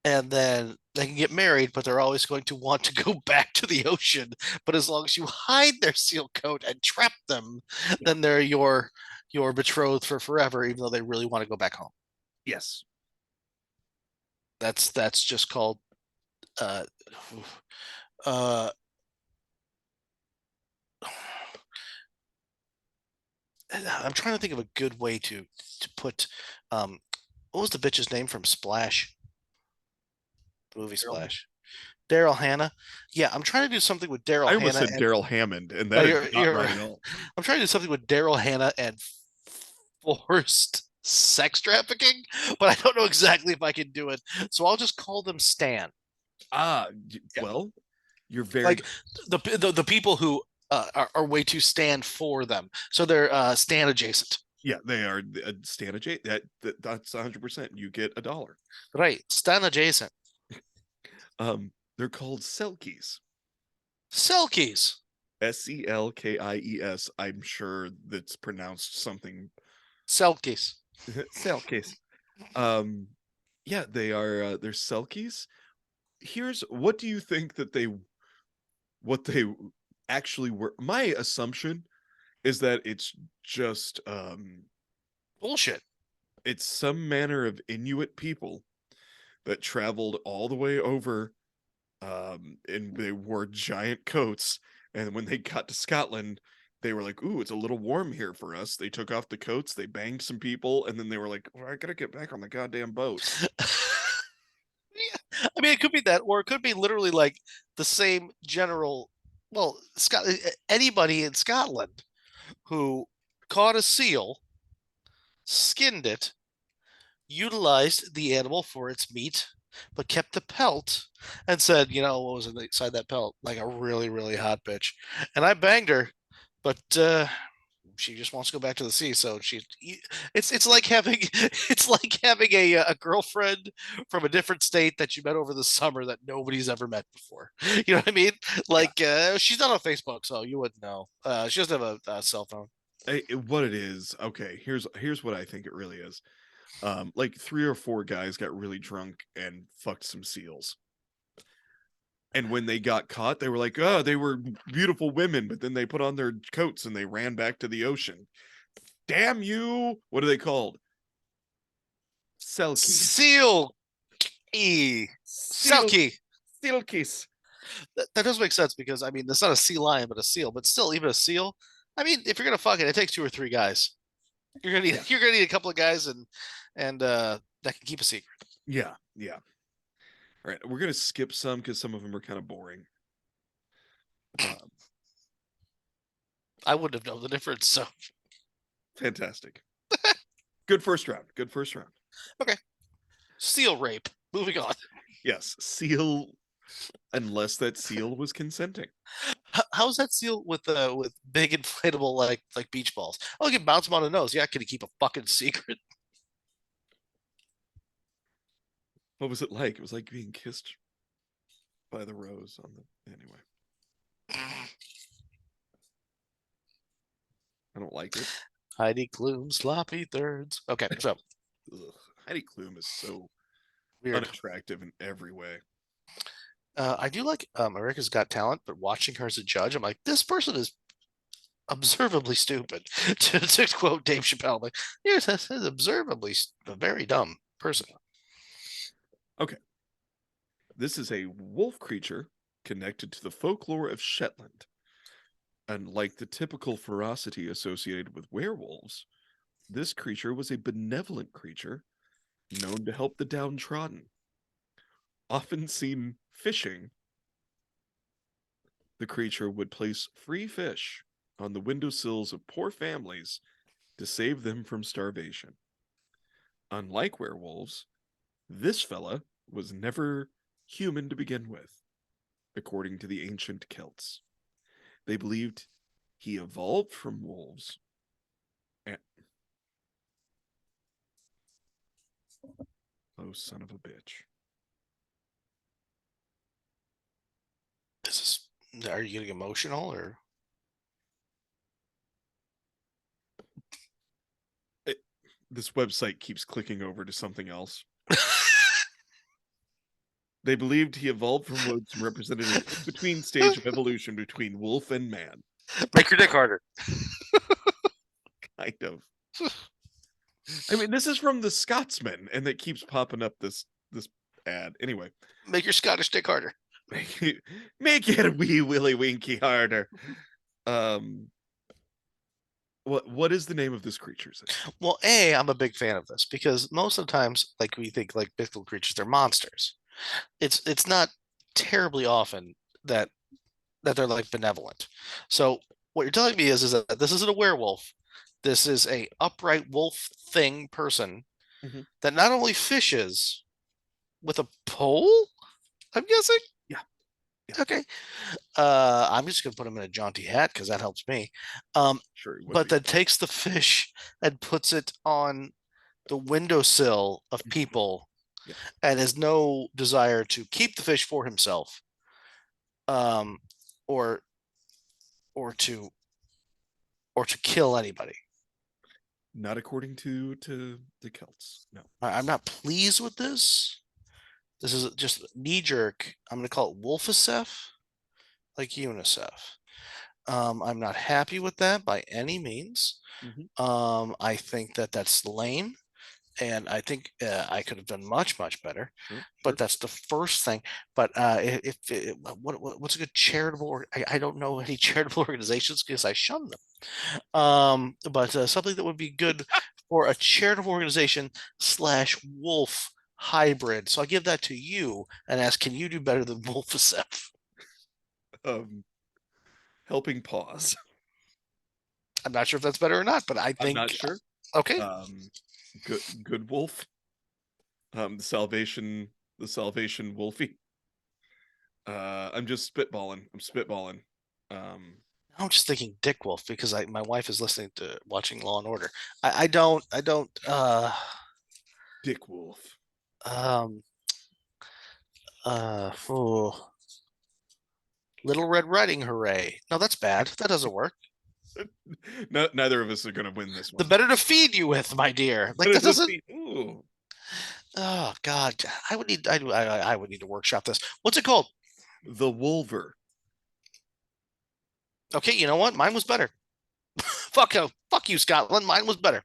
and then they can get married, but they're always going to want to go back to the ocean. But as long as you hide their seal coat and trap them, Yeah. then they're your betrothed for forever, even though they really want to go back home. Yes. That's just called uh uh I'm trying to think of a good way to put what was the bitch's name from Splash? The movie Daryl. Splash. Daryl Hannah. Yeah, I'm trying to do something with Daryl I almost Hannah said and Daryl Hammond, and oh, that is not you're right at all. I'm trying to do something with Daryl Hannah and forced sex trafficking, but I don't know exactly if I can do it. So I'll just call them Stan. Ah, Yeah. well, you're very Like the people who are way too stand for them. So they're Stan adjacent. yeah. They are Stan J. That's 100%. You get a dollar. Right. Stan adjacent. They're called Selkies. Selkies. Selkies. I'm sure that's pronounced something. Selkies. Selkies. Um, yeah, they're Selkies. Here's what do you think that what they actually were? My assumption is that it's just Bullshit. it's some manner of Inuit people that traveled all the way over and they wore giant coats, and when they got to Scotland they were like, "Ooh, it's a little warm here for us." They took off the coats, they banged some people, and then they were like, well, I gotta get back on the goddamn boat. Yeah. I mean, it could be that, or it could be literally like the same general. Well, Scott, anybody in Scotland who caught a seal, skinned it, utilized the animal for its meat, but kept the pelt and said, you know, what was inside that pelt? Like a really, really hot bitch. And I banged her, but she just wants to go back to the sea. So it's like having it's like having a girlfriend from a different state that you met over the summer that nobody's ever met before. You know what I mean? Yeah. Like she's not on Facebook, so you wouldn't know. She doesn't have a cell phone. What it is, okay, here's what I think it really is. Like 3 or 4 guys got really drunk and fucked some seals. And when they got caught, they were like, "Oh, they were beautiful women," but then they put on their coats and they ran back to the ocean. Damn you! What are they called? Selkies. Seal E. Seal Selkie. Silkies. That does make sense because I mean it's not a sea lion but a seal, but still even a seal. I mean, if you're gonna fuck it, it takes 2 or 3 guys. Yeah. You're gonna need a couple of guys and that can keep a secret. Yeah. Yeah. All right. We're gonna skip some because some of them are kind of boring. Um, I wouldn't have known the difference. So fantastic. Good first round. Good first round. okay, seal rape. Moving on. Yes, seal, unless that seal was consenting. How's that seal with big inflatable like beach balls? Oh, you can bounce them on the nose. Yeah, can you keep a fucking secret? What was it like? It was like being kissed by the rose on the. Anyway, I don't like it. Heidi Klum, sloppy thirds. Okay, so Ugh. Heidi Klum is so weird. unattractive in every way. I do like America's Got Talent, but watching her as a judge, I'm like, this person is observably stupid. to quote Dave Chappelle, like, yes, this is observably a very dumb person. Okay, this is a wolf creature connected to the folklore of Shetland. Unlike the typical ferocity associated with werewolves, this creature was a benevolent creature known to help the downtrodden. Often seen fishing, the creature would place free fish on the windowsills of poor families to save them from starvation. Unlike werewolves, this fella was never human to begin with, according to the ancient Celts. They believed he evolved from wolves. And... Oh, son of a bitch. This is. Are you getting emotional or? It, this website keeps clicking over to something else. They believed he evolved from wolves and represented an in-between stage of evolution between wolf and man. Make your dick harder. Kind of. I mean, this is from the Scotsman, and it keeps popping up this ad. Anyway, Make your Scottish dick harder. make it a wee willy winky harder. Um, what is the name of this creature? Well, I'm a big fan of this because most of the times, like we think like mythical creatures, they're monsters. It's not terribly often that they're like benevolent. So what you're telling me is that this isn't a werewolf. This is a upright wolf thing person Mhm. that not only fishes with a pole, I'm guessing. Yeah, yeah, Okay. I'm just gonna put him in a jaunty hat because that helps me. sure it would But be. then takes the fish and puts it on the windowsill of people Yeah, and has no desire to keep the fish for himself, um, or or to kill anybody. not according to the Celts. No, I'm not pleased with this. This is just knee jerk. I'm going to call it Wolfisef, like UNICEF. I'm not happy with that by any means. hmm I think that that's lame, and I think I could have done much better. sure, But sure. that's the first thing. But what's a good charitable? I don't know any charitable organizations because I shun them. But something that would be good for a charitable organization slash wolf hybrid. So I give that to you and ask, can you do better than Wolfisef? Um, helping paws. I'm not sure if that's better or not, but I I'm not think sure. okay. Um, good wolf. The Salvation Wolfie. I'm just spitballing. I'm spitballing. Um, I'm just thinking Dick Wolf because my wife is listening to watching Law and Order. I don't Dick Wolf. um oh, Little Red Riding Hooray. No, that's bad. That doesn't work. No, neither of us are going to win this The one. better to feed you with, my dear. Like But that it'll doesn't. be ooh, Oh God, I would need to workshop this. What's it called? the Wolver. Okay, you know what? Mine was better. Fuck you, Scotland. Mine was better.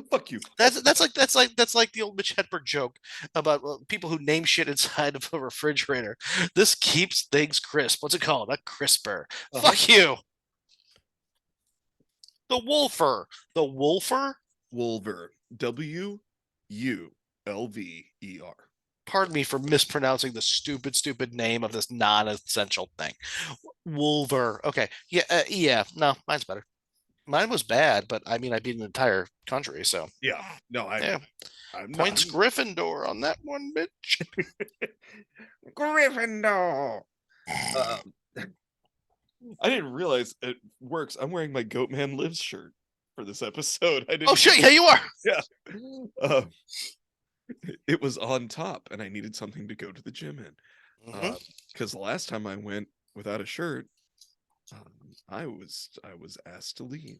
Fuck you. That's like the old Mitch Hedberg joke about people who name shit inside of a refrigerator. This keeps things crisp. What's it called? A crisper. Uh-huh. Fuck you. The Wolfer. The Wolfer. Wolver. Wulver. Pardon me for mispronouncing the stupid name of this non-essential thing. Wolver. Okay. Yeah. Yeah. No, mine's better. Mine was bad, but I mean, I beat an entire country, so Yeah. No, yeah. I'm not. Points Gryffindor on that one, bitch. Gryffindor. Um, I didn't realize it works. I'm wearing my Goatman Lives shirt for this episode. I Oh didn't shit! even. Yeah, you are. Yeah. Uh, it was on top, and I needed something to go to the gym in. Hmm. Because the last time I went without a shirt, I was asked to leave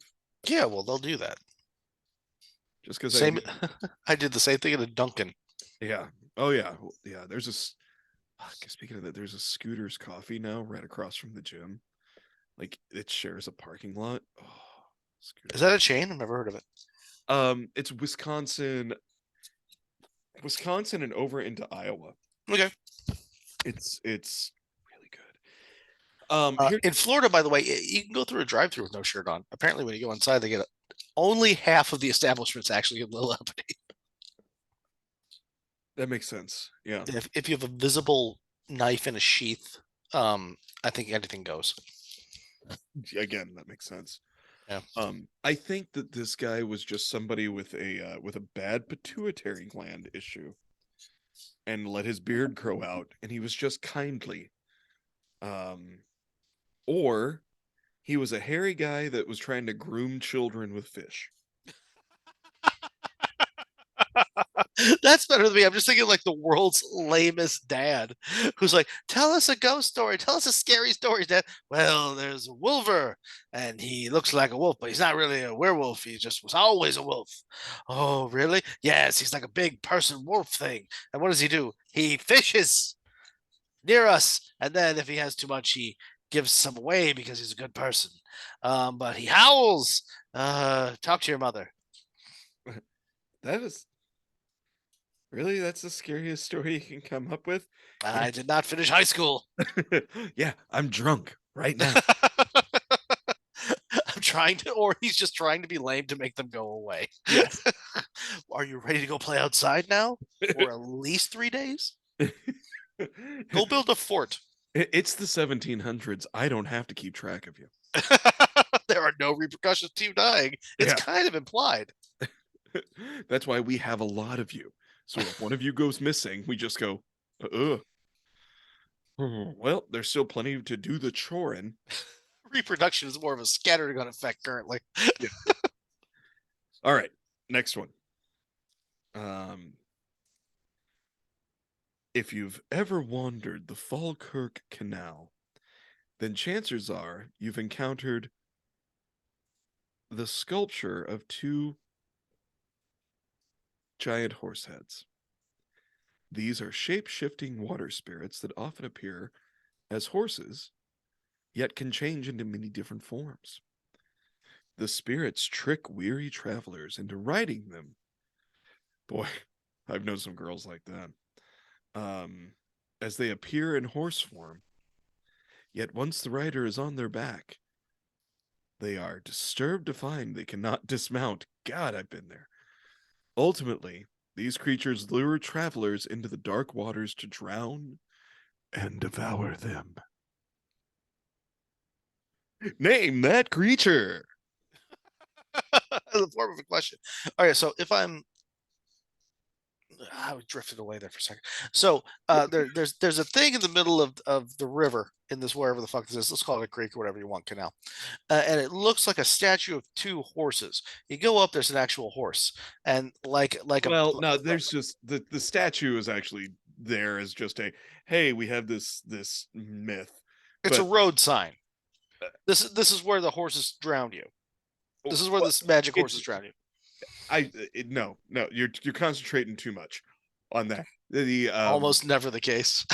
Yeah, well, they'll do that. just because I Same. didn't. I did the same thing at a Dunkin'. Yeah. Oh yeah. Yeah. Speaking of that, there's a Scooter's Coffee now right across from the gym. Like it shares a parking lot. Oh, Is Scooter's that a Coffee. chain? I've never heard of it. It's Wisconsin, and over into Iowa. Okay. It's really good. Here. In Florida, by the way, you can go through a drive-through with no shirt on. Apparently, when you go inside, they get only half of the establishments actually get little lemonade. That makes sense. Yeah. If you have a visible knife in a sheath, I think anything goes. Again, that makes sense. Yeah. I think that this guy was just somebody with a bad pituitary gland issue and let his beard grow out, and he was just kindly. Um, or he was a hairy guy that was trying to groom children with fish. That's better than me. I'm just thinking like the world's lamest dad who's like, tell us a ghost story. Tell us a scary story, Dad. Well, there's a wolver and he looks like a wolf, but he's not really a werewolf. He just was always a wolf. Oh, really? Yes, he's like a big person wolf thing. And what does he do? He fishes near us. And then if he has too much, he gives some away because he's a good person. But he howls. Talk to your mother. That is really that's the scariest story you can come up with. Yeah. I did not finish high school. Yeah, I'm drunk right now. I'm trying to, or he's just trying to be lame to make them go away. Yes. Are you ready to go play outside now for at least 3 days? Go build a fort. It's the 1700s. I don't have to keep track of you. There are no repercussions to you dying. It's Yeah. kind of implied. That's why we have a lot of you. So if one of you goes missing, we just go, well, there's still plenty to do the chorin. Reproduction is more of a scattergun effect currently. Yeah. All right, next one. Um, if you've ever wandered the Falkirk Canal, then chances are you've encountered the sculpture of two giant horse heads. These are shape-shifting water spirits that often appear as horses, yet can change into many different forms. The spirits trick weary travelers into riding them. Boy, I've known some girls like that. As they appear in horse form, yet once the rider is on their back, they are disturbed to find they cannot dismount. God, I've been there. Ultimately, these creatures lure travelers into the dark waters to drown and devour them. Name that creature. The form of a question. All right, so if I drifted away there for a second. So there's a thing in the middle of the river in this wherever the fuck this is. Let's call it a creek or whatever you want, canal. And it looks like a statue of two horses. You go up, there's an actual horse, and like a Well, no, there's just the statue is actually there as just a hey, we have this myth, it's a but road sign. This is where the horses drowned you. This is where what this magic it's horses drowned you. no, you're concentrating too much on that. The Almost never the case.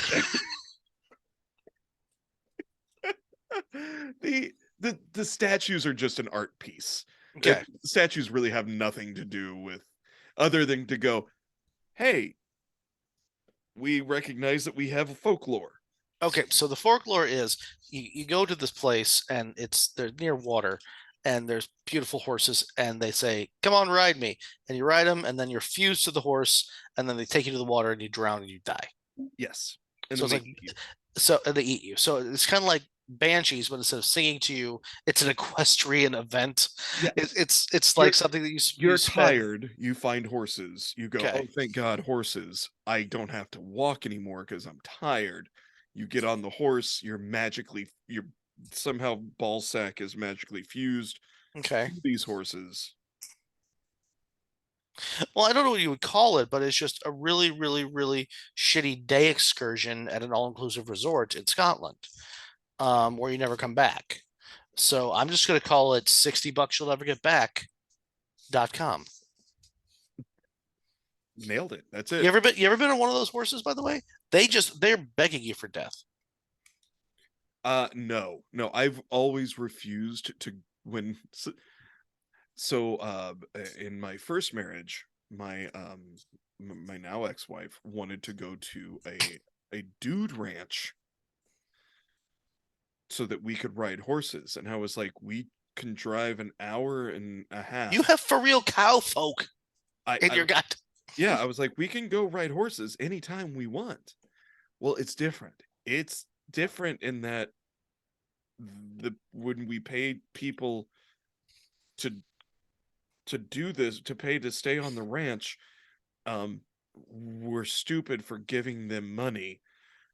the statues are just an art piece. Okay. Statues really have nothing to do with other than to go, hey, we recognize that we have a folklore. Okay, so the folklore is you go to this place and they're near water and there's beautiful horses and they say, "Come on, ride me." And you ride them and then you're fused to the horse and then they take you to the water and you drown and you die. Yes. And So then it's they like eat you. so and they eat you. So it's kind of like banshees, but instead of singing to you, it's an equestrian event. Yes. It's like You're something that you you're spend. tired, you find horses. You go, "Oh, Okay. thank God, horses. I don't have to walk anymore because I'm tired." You get on the horse, you're somehow ball sack is magically fused Okay. to these horses. Well, I don't know what you would call it, but it's just a really, really, really shitty day excursion at an all-inclusive resort in Scotland, where you never come back. So I'm just gonna call it $60 you'll never get back.com. Nailed it. That's it. You ever been on one of those horses, by the way? They're begging you for death. No. No, I've always refused to when in my first marriage, my now ex-wife wanted to go to a dude ranch so that we could ride horses, and I was like, we can drive an hour and a You half. have for real cow folk in I your gut. Yeah, I was like, we can go ride horses anytime we want. Well, it's different. It's different in that the when we pay people to do this, to pay to stay on the ranch, um we're stupid for giving them money.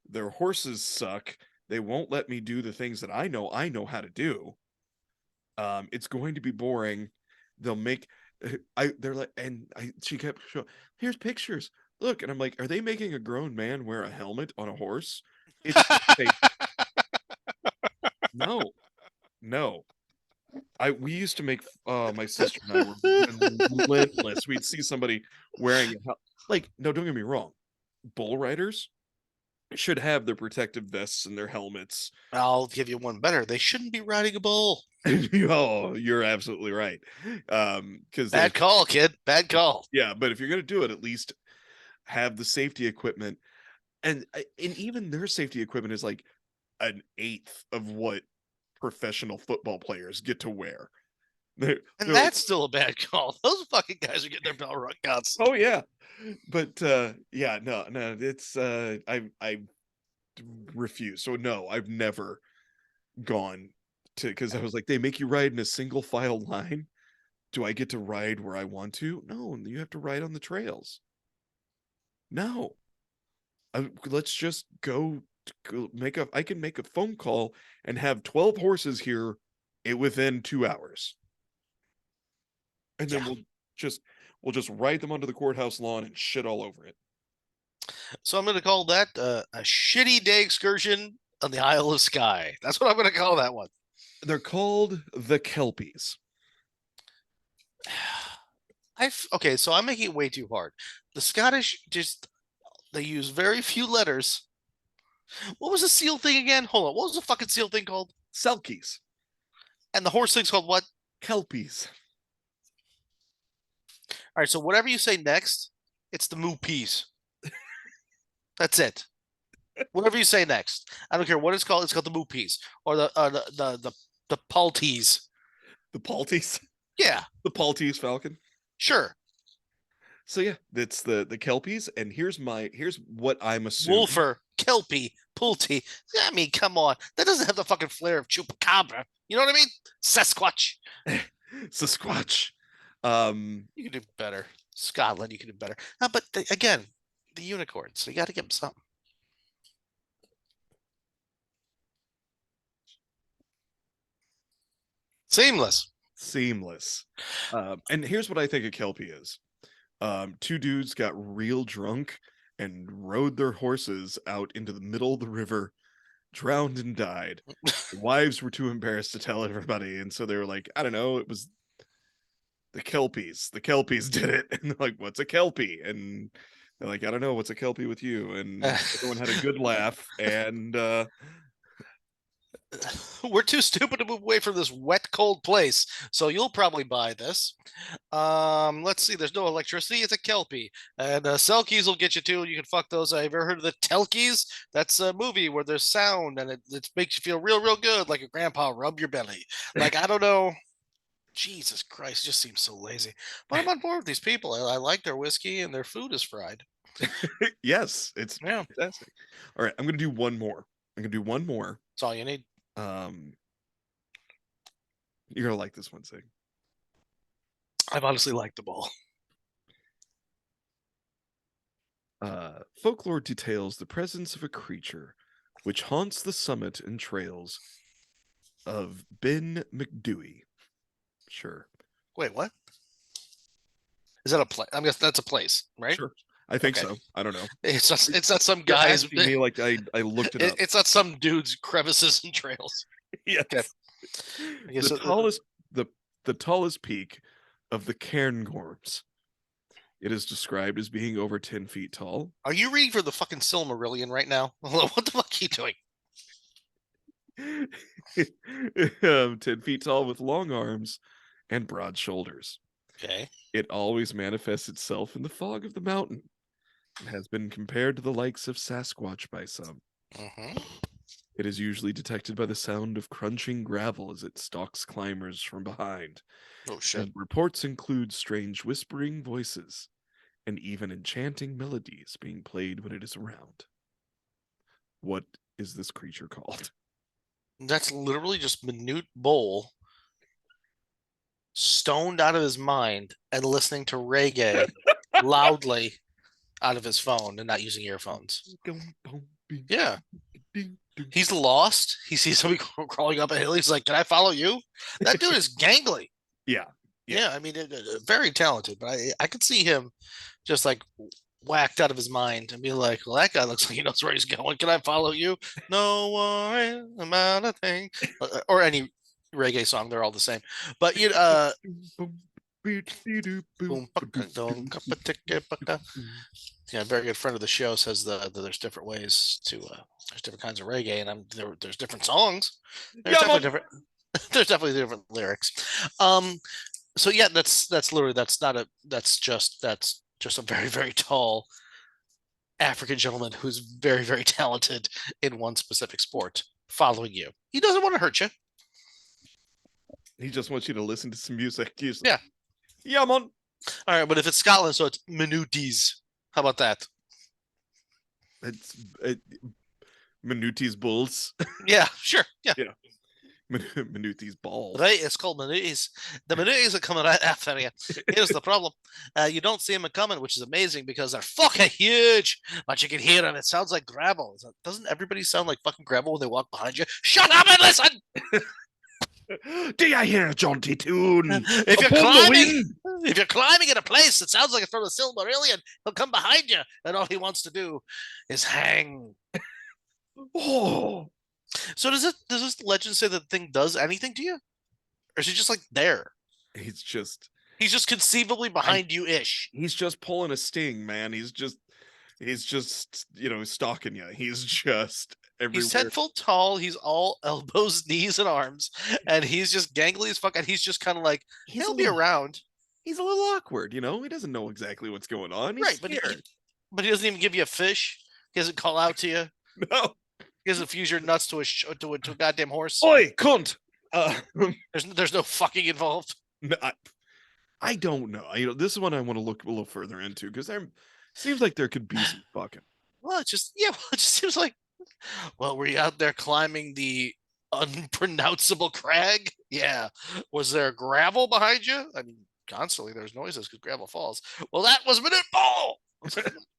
Their horses suck. They won't let me do the things that I know how to do. It's going to be boring. They'll make I they're like, and I she kept showing, here's pictures. Look, and I'm like, are they making a grown man wear a helmet on a horse? It's unsafe. No, no. I We used to make my sister and I were relentless. We'd see somebody wearing like, no, don't get me wrong. Bull riders should have their protective vests and their helmets. I'll give you one better. They shouldn't be riding a bull. Oh, you're absolutely right. Because Bad call, kid. Bad call. yeah, but if you're gonna do it, at least have the safety equipment, and even their safety equipment is like an eighth of what professional football players get to wear. And They're like, that's still a bad call. Those fucking guys are getting their bell rung guns. oh yeah, but yeah, no, no, it's I refuse. So no, I've never gone to, because I was like, they make you ride in a single file line. Do I get to ride where I want to? No, you have to ride on the trails. No, let's just go make a. I can make a phone call and have 12 horses here within 2 hours, and then Yeah. just we'll just ride them onto the courthouse lawn and shit all over it. So I'm going to call that a shitty day excursion on the Isle of Skye. That's what I'm going to call that one. They're called the Kelpies. Okay, so I'm making it way too hard. The Scottish just they use very few letters. What was the seal thing again? Hold on. What was the fucking seal thing called? Selkies. And the horse thing's called what? Kelpies. All right, so whatever you say next, it's the moo peas. That's it. Whatever you say next, I don't care what it's called. It's called the moo peas or the palties. The Palties. Yeah, The Palties Falcon. sure. So yeah, that's the Kelpies, and here's what I'm assuming. Wolfer, kelpie, pulty. I mean, come on. That doesn't have the fucking flair of chupacabra. You know what I mean? Sasquatch. Sasquatch. Um, You can do better. Scotland, you can do better. But again, the unicorns. So you got to give them something. Seamless. Seamless. And here's what I think a Kelpie is. Two dudes got real drunk and rode their horses out into the middle of the river, drowned and died. The wives were too embarrassed to tell everybody, and so they were like, I don't know, it was the Kelpies. The Kelpies did it. And they're like, what's a Kelpie? And they're like, I don't know, what's a Kelpie with you? And everyone had a good laugh. And We're too stupid to move away from this wet, cold place. So you'll probably buy this. Let's see. There's no electricity. It's a kelpie, and selkies will get you too. You can fuck those. Have you ever heard of the telkies? That's a movie where there's sound and it makes you feel real, real good, like your grandpa rub your belly. Like I don't know. Jesus Christ, it just seems so lazy. But I'm on board with these people. I like their whiskey and their food is fried. yes, it's Yeah, fantastic. All right, I'm gonna do one more. I'm gonna do one more. that's all you need. Um, you're gonna like this one, Sig. I've honestly liked them all. Folklore details the presence of a creature which haunts the summit and trails of Ben McDewey. Sure. Wait, what? Is that a place? I guess that's a place, right? Sure. I think Okay. so. I don't know. It's not some You're guy's. asking me like I looked it up. It's not some dude's crevices and trails. Okay. Yes. I guess The tallest the the tallest peak of the Cairngorms. It is described as being over 10 feet tall. are you reading for the fucking Silmarillion right now? What the fuck are you doing? 10 feet tall with long arms and broad shoulders. Okay. It always manifests itself in the fog of the mountain and has been compared to the likes of Sasquatch by some. Mm-hmm. It is usually detected by the sound of crunching gravel as it stalks climbers from behind. Oh shit. And reports include strange whispering voices and even enchanting melodies being played when it is around. What is this creature called? That's literally just Minute Bowl stoned out of his mind and listening to reggae loudly out of his phone and not using earphones. Yeah. He's lost. He sees somebody crawling up a hill. He's like, "Can I follow you?" That dude is gangly. Yeah. Yeah, I mean, very talented. But I could see him just like whacked out of his mind and be like, "Well, that guy looks like he knows where he's going. Can I follow you?" No worry about a thing, or any reggae song. They're all the same. But you, boom, yeah, a very good friend of the show says that there's different ways to there's different kinds of reggae, and there's different songs. There's Yeah, definitely different. There's definitely different lyrics. So yeah, that's literally that's just a very very tall African gentleman who's very very talented in one specific sport following you. He doesn't want to hurt you. he just wants you to listen to some music. Yeah. Yeah, man. All right, but if it's Scotland, so it's Minutes. How about that? It's Minuti's bulls. Yeah, sure. Yeah. Yeah. Minuti's balls. Right, it's called Minutes. The Minutes are coming right after you. Here's the problem. You don't see them coming, which is amazing because they're fucking huge. But you can hear them. It sounds like gravel. Doesn't everybody sound like fucking gravel when they walk behind you? Shut up and listen! Do you hear a jaunty tune? If you're climbing in a place that sounds like it's from the Silmarillion, he'll come behind you, and all he wants to do is hang. Oh. So does this legend say that the thing does anything to you? Or is he just like there? He's just conceivably behind you ish. He's just pulling a sting, man. He's just stalking you. He's just everywhere. He's 10 foot tall. He's all elbows, knees, and arms, and he's just gangly as fuck. And he's just kind of like he'll be around. He's a little awkward, you know. He doesn't know exactly what's going on. He's right, scared. but he doesn't even give you a fish. He doesn't call out to you. No. He doesn't fuse your nuts to a goddamn horse. Oi, cunt! There's no fucking involved. No, I don't know. This is one I want to look a little further into because there seems like there could be some fucking. Well, it just seems like. Well, were you out there climbing the unpronounceable crag? Yeah. Was there gravel behind you? I mean, constantly there's noises because gravel falls. Well, that was Minute Ball.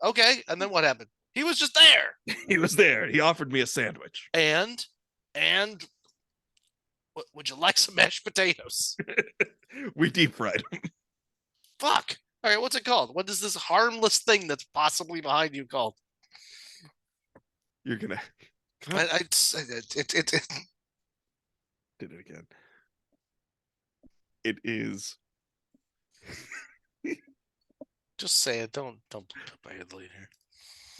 Okay, and then what happened? He was just there. He was there. He offered me a sandwich. And would you like some mashed potatoes? We deep fried them. Fuck. All right, what's it called? What is this harmless thing that's possibly behind you called? You're gonna. It Did it again. It is. Just say it. Don't put my head later.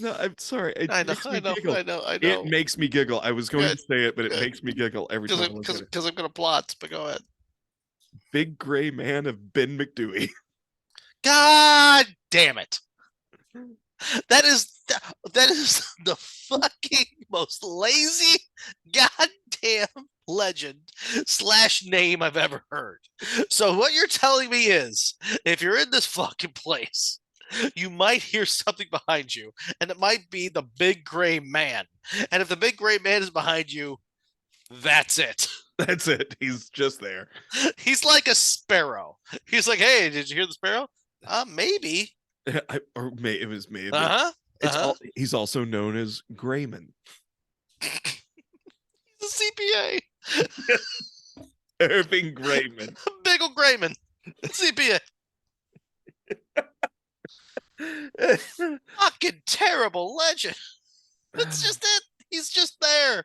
No, I'm sorry. I know. It makes me giggle. I was going to say it, but it makes me giggle every time. Because I'm going to plot. But go ahead. Big Gray Man of Ben McDewey. God damn it! That is the fucking most lazy goddamn legend / name I've ever heard. So what you're telling me is, if you're in this fucking place, you might hear something behind you, and it might be the Big Gray Man. And if the Big Gray Man is behind you, That's it. That's it. He's just there. He's like a sparrow. He's like, hey, did you hear the sparrow? Maybe. May have Uh been. huh. Uh It's huh. all. He's also known as Grayman. The CPA. Irving Grayman. Big ol' Grayman. CPA. Fucking terrible legend. That's just it. He's just there.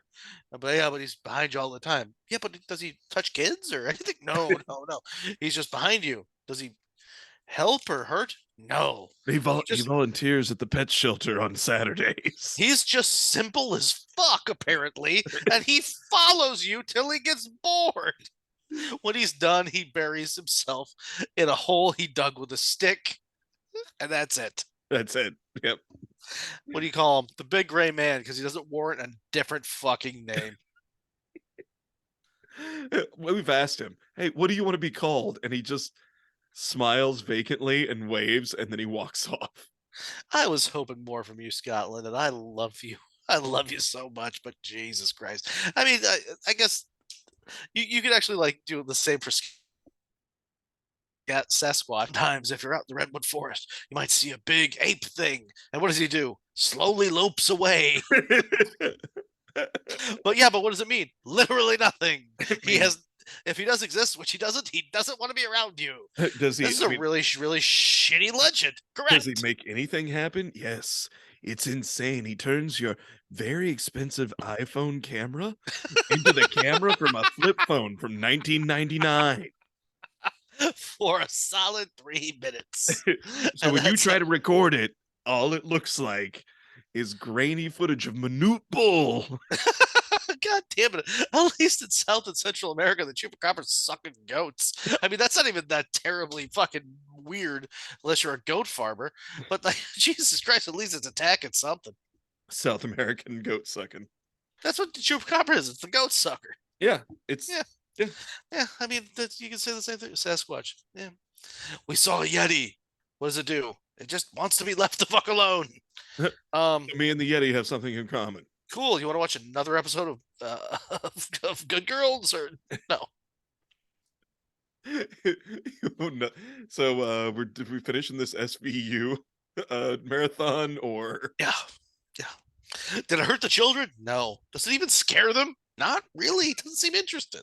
But yeah, but he's behind you all the time. Yeah, but does he touch kids or anything? No, no, no. He's just behind you. Does he help or hurt? No. He He just volunteers at the pet shelter on Saturdays. he's just simple as fuck, apparently, and he follows you till he gets bored. When he's done, he buries himself in a hole he dug with a stick, and that's it. That's it. Yep. What do you call him? The big gray man, because he doesn't warrant a different fucking name. We've asked him, "Hey, what do you want to be called?" And he just smiles vacantly and waves, and then he walks off. I was hoping more from you, Scotland, and I love you. I love you so much, but Jesus Christ. I mean, I guess you could actually like do the same for Sasquatch. Times if you're out in the redwood forest, you might see a big ape thing, and what does he do? Slowly lopes away. But yeah, but what does it mean? Literally nothing. I He mean, has, if he does exist, which he doesn't want to be around you. does This he? is I a mean, really, really shitty legend. does he Correct. make anything happen? Yes. It's insane. He turns your very expensive iPhone camera into the camera from a flip phone from 1999. For a solid 3 minutes. So And when you that's try to record it, all it looks like is grainy footage of Manute Bull. God damn it. At least in South and Central America, the chupacabras sucking goats. I mean, that's not even that terribly fucking weird unless you're a goat farmer. But like, Jesus Christ, at least it's attacking something. South American goat sucking. That's what the chupacabra is. It's the goat sucker. Yeah, it's Yeah. yeah. Yeah. I mean, you can say the same thing with Sasquatch. Yeah. We saw a Yeti. What does it do? It just wants to be left the fuck alone. Um, Me and the Yeti have something in common. cool. You want to watch another episode of of Good Girls or no? No- So we're we finishing this SVU marathon or Yeah, yeah. Did it hurt the children? No. Does it even scare them? Not really. Doesn't seem interested.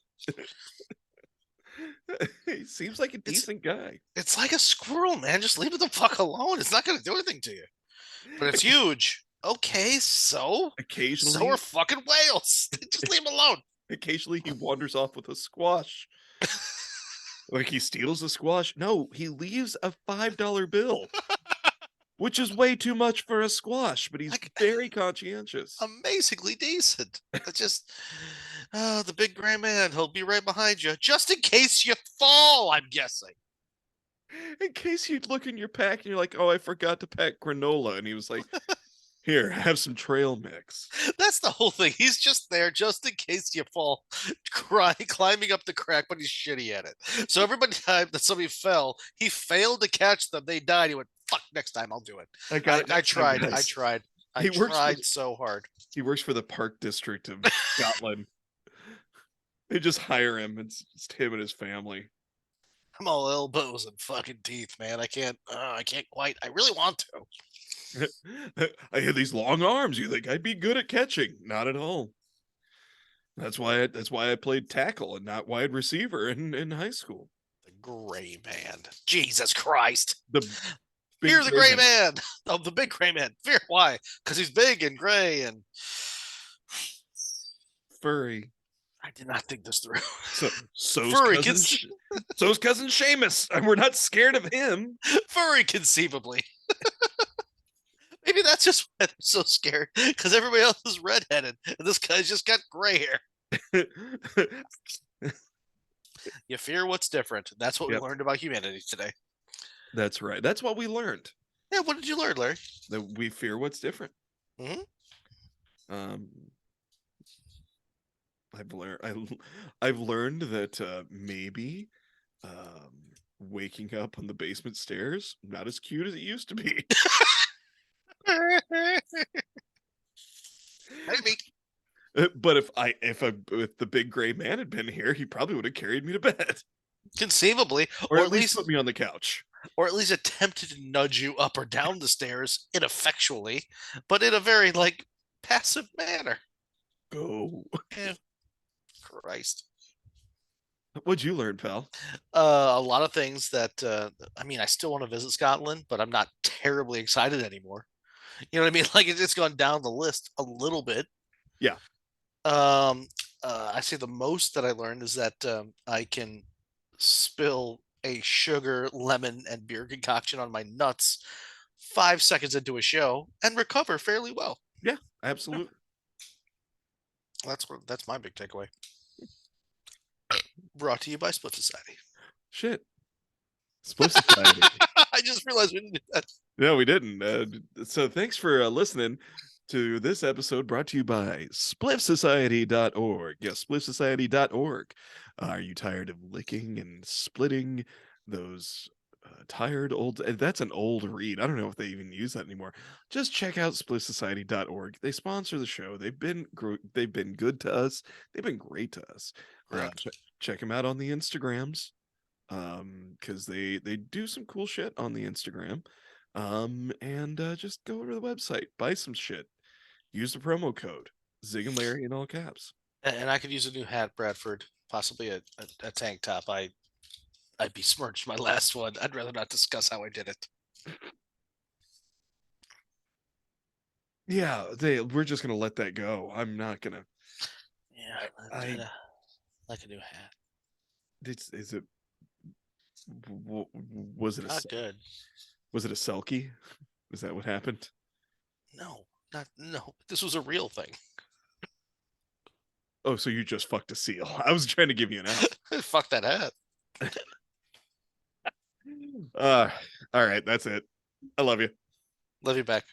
he seems like a It's decent guy. it's like a squirrel, man. Just leave it the fuck alone. It's not gonna do anything to you. But it's huge. Okay, so are Occasionally, fucking whales. Just leave them alone. occasionally he wanders off with a squash. Like he steals a squash. No, he leaves a $5 bill, which is way too much for a squash, but he's Like very conscientious. amazingly decent. It's just the big gray man, he'll be right behind you. Just in case you fall, I'm guessing. In case you look in your pack and you're like, oh, I forgot to pack granola. And he was like, here, have some trail mix. That's the whole thing. He's just there just in case you fall, climbing up the crack, but he's shitty at it. So every time that somebody fell, he failed to catch them. They died. He went, "Fuck! Next time I'll do it." I got it I next time, tried. I guys. tried. I He works for tried so hard. he works for the park district of Scotland. They just hire him. It's just him and his family. I'm all elbows and fucking teeth, man. I can't. I can't quite. I really want to. I had these long arms. You think I'd be good at catching? Not at all. That's why I played tackle and not wide receiver in high school. The gray man. Jesus Christ. The big Fear the gray gray man. Oh, the big gray man. Fear why? Because he's big and gray and furry. I did not think this through. So's Furry cousin kids. so's cousin Seamus, and we're not scared of him. Furry conceivably. Maybe that's just why they're so scared because everybody else is redheaded and this guy's just got gray hair. You fear what's different. That's what we Yep, learned about humanity today. that's right. That's what we learned. Yeah, what did you learn, Larry? That we fear what's different. Hmm. Um, I've learned that maybe waking up on the basement stairs not as cute as it used to be. Maybe. But if the big gray man had been here, he probably would have carried me to bed, Conceivably, or at least put me on the couch. or at least attempted to nudge you up or down the stairs ineffectually, but in a very like passive manner. Go. Eh, Christ. What'd you learn, pal? A lot of things that I mean, I still want to visit Scotland, but I'm not terribly excited anymore. You know what I mean? Like it's gone down the list a little bit. Yeah. Um, I say the most that I learned is that I can spill a sugar, lemon, and beer concoction on my nuts 5 seconds into a show and recover fairly well. Yeah, absolutely. That's my big takeaway. Brought to you by Split Society. Shit. Split Society. I just realized we didn't do that. No, we didn't. So thanks for listening to this episode brought to you by splitsociety.org. Yes, splitsociety.org. Are you tired of licking and splitting those tired old that's an old read. I don't know if they even use that anymore. Just check out splitsociety.org. They sponsor the show. They've been good to us. They've been great to us. Correct. Check them out on the Instagrams, because they do some cool shit on the Instagram. And just go over to the website, buy some shit, use the promo code Zig and Larry in all caps. And I could use a new hat, Bradford. Possibly a tank top. I besmirched my last one. I'd rather not discuss how I did it. Yeah, we're just gonna let that go. I'm not gonna. Yeah, I like a new hat. is it was it Not good. was it a selkie? Is that what happened? No, not no. This was a real thing. Oh, so you just fucked a seal. I was trying to give you an out. Fuck that hat. Uh, all right, that's it. I love you. Love you back.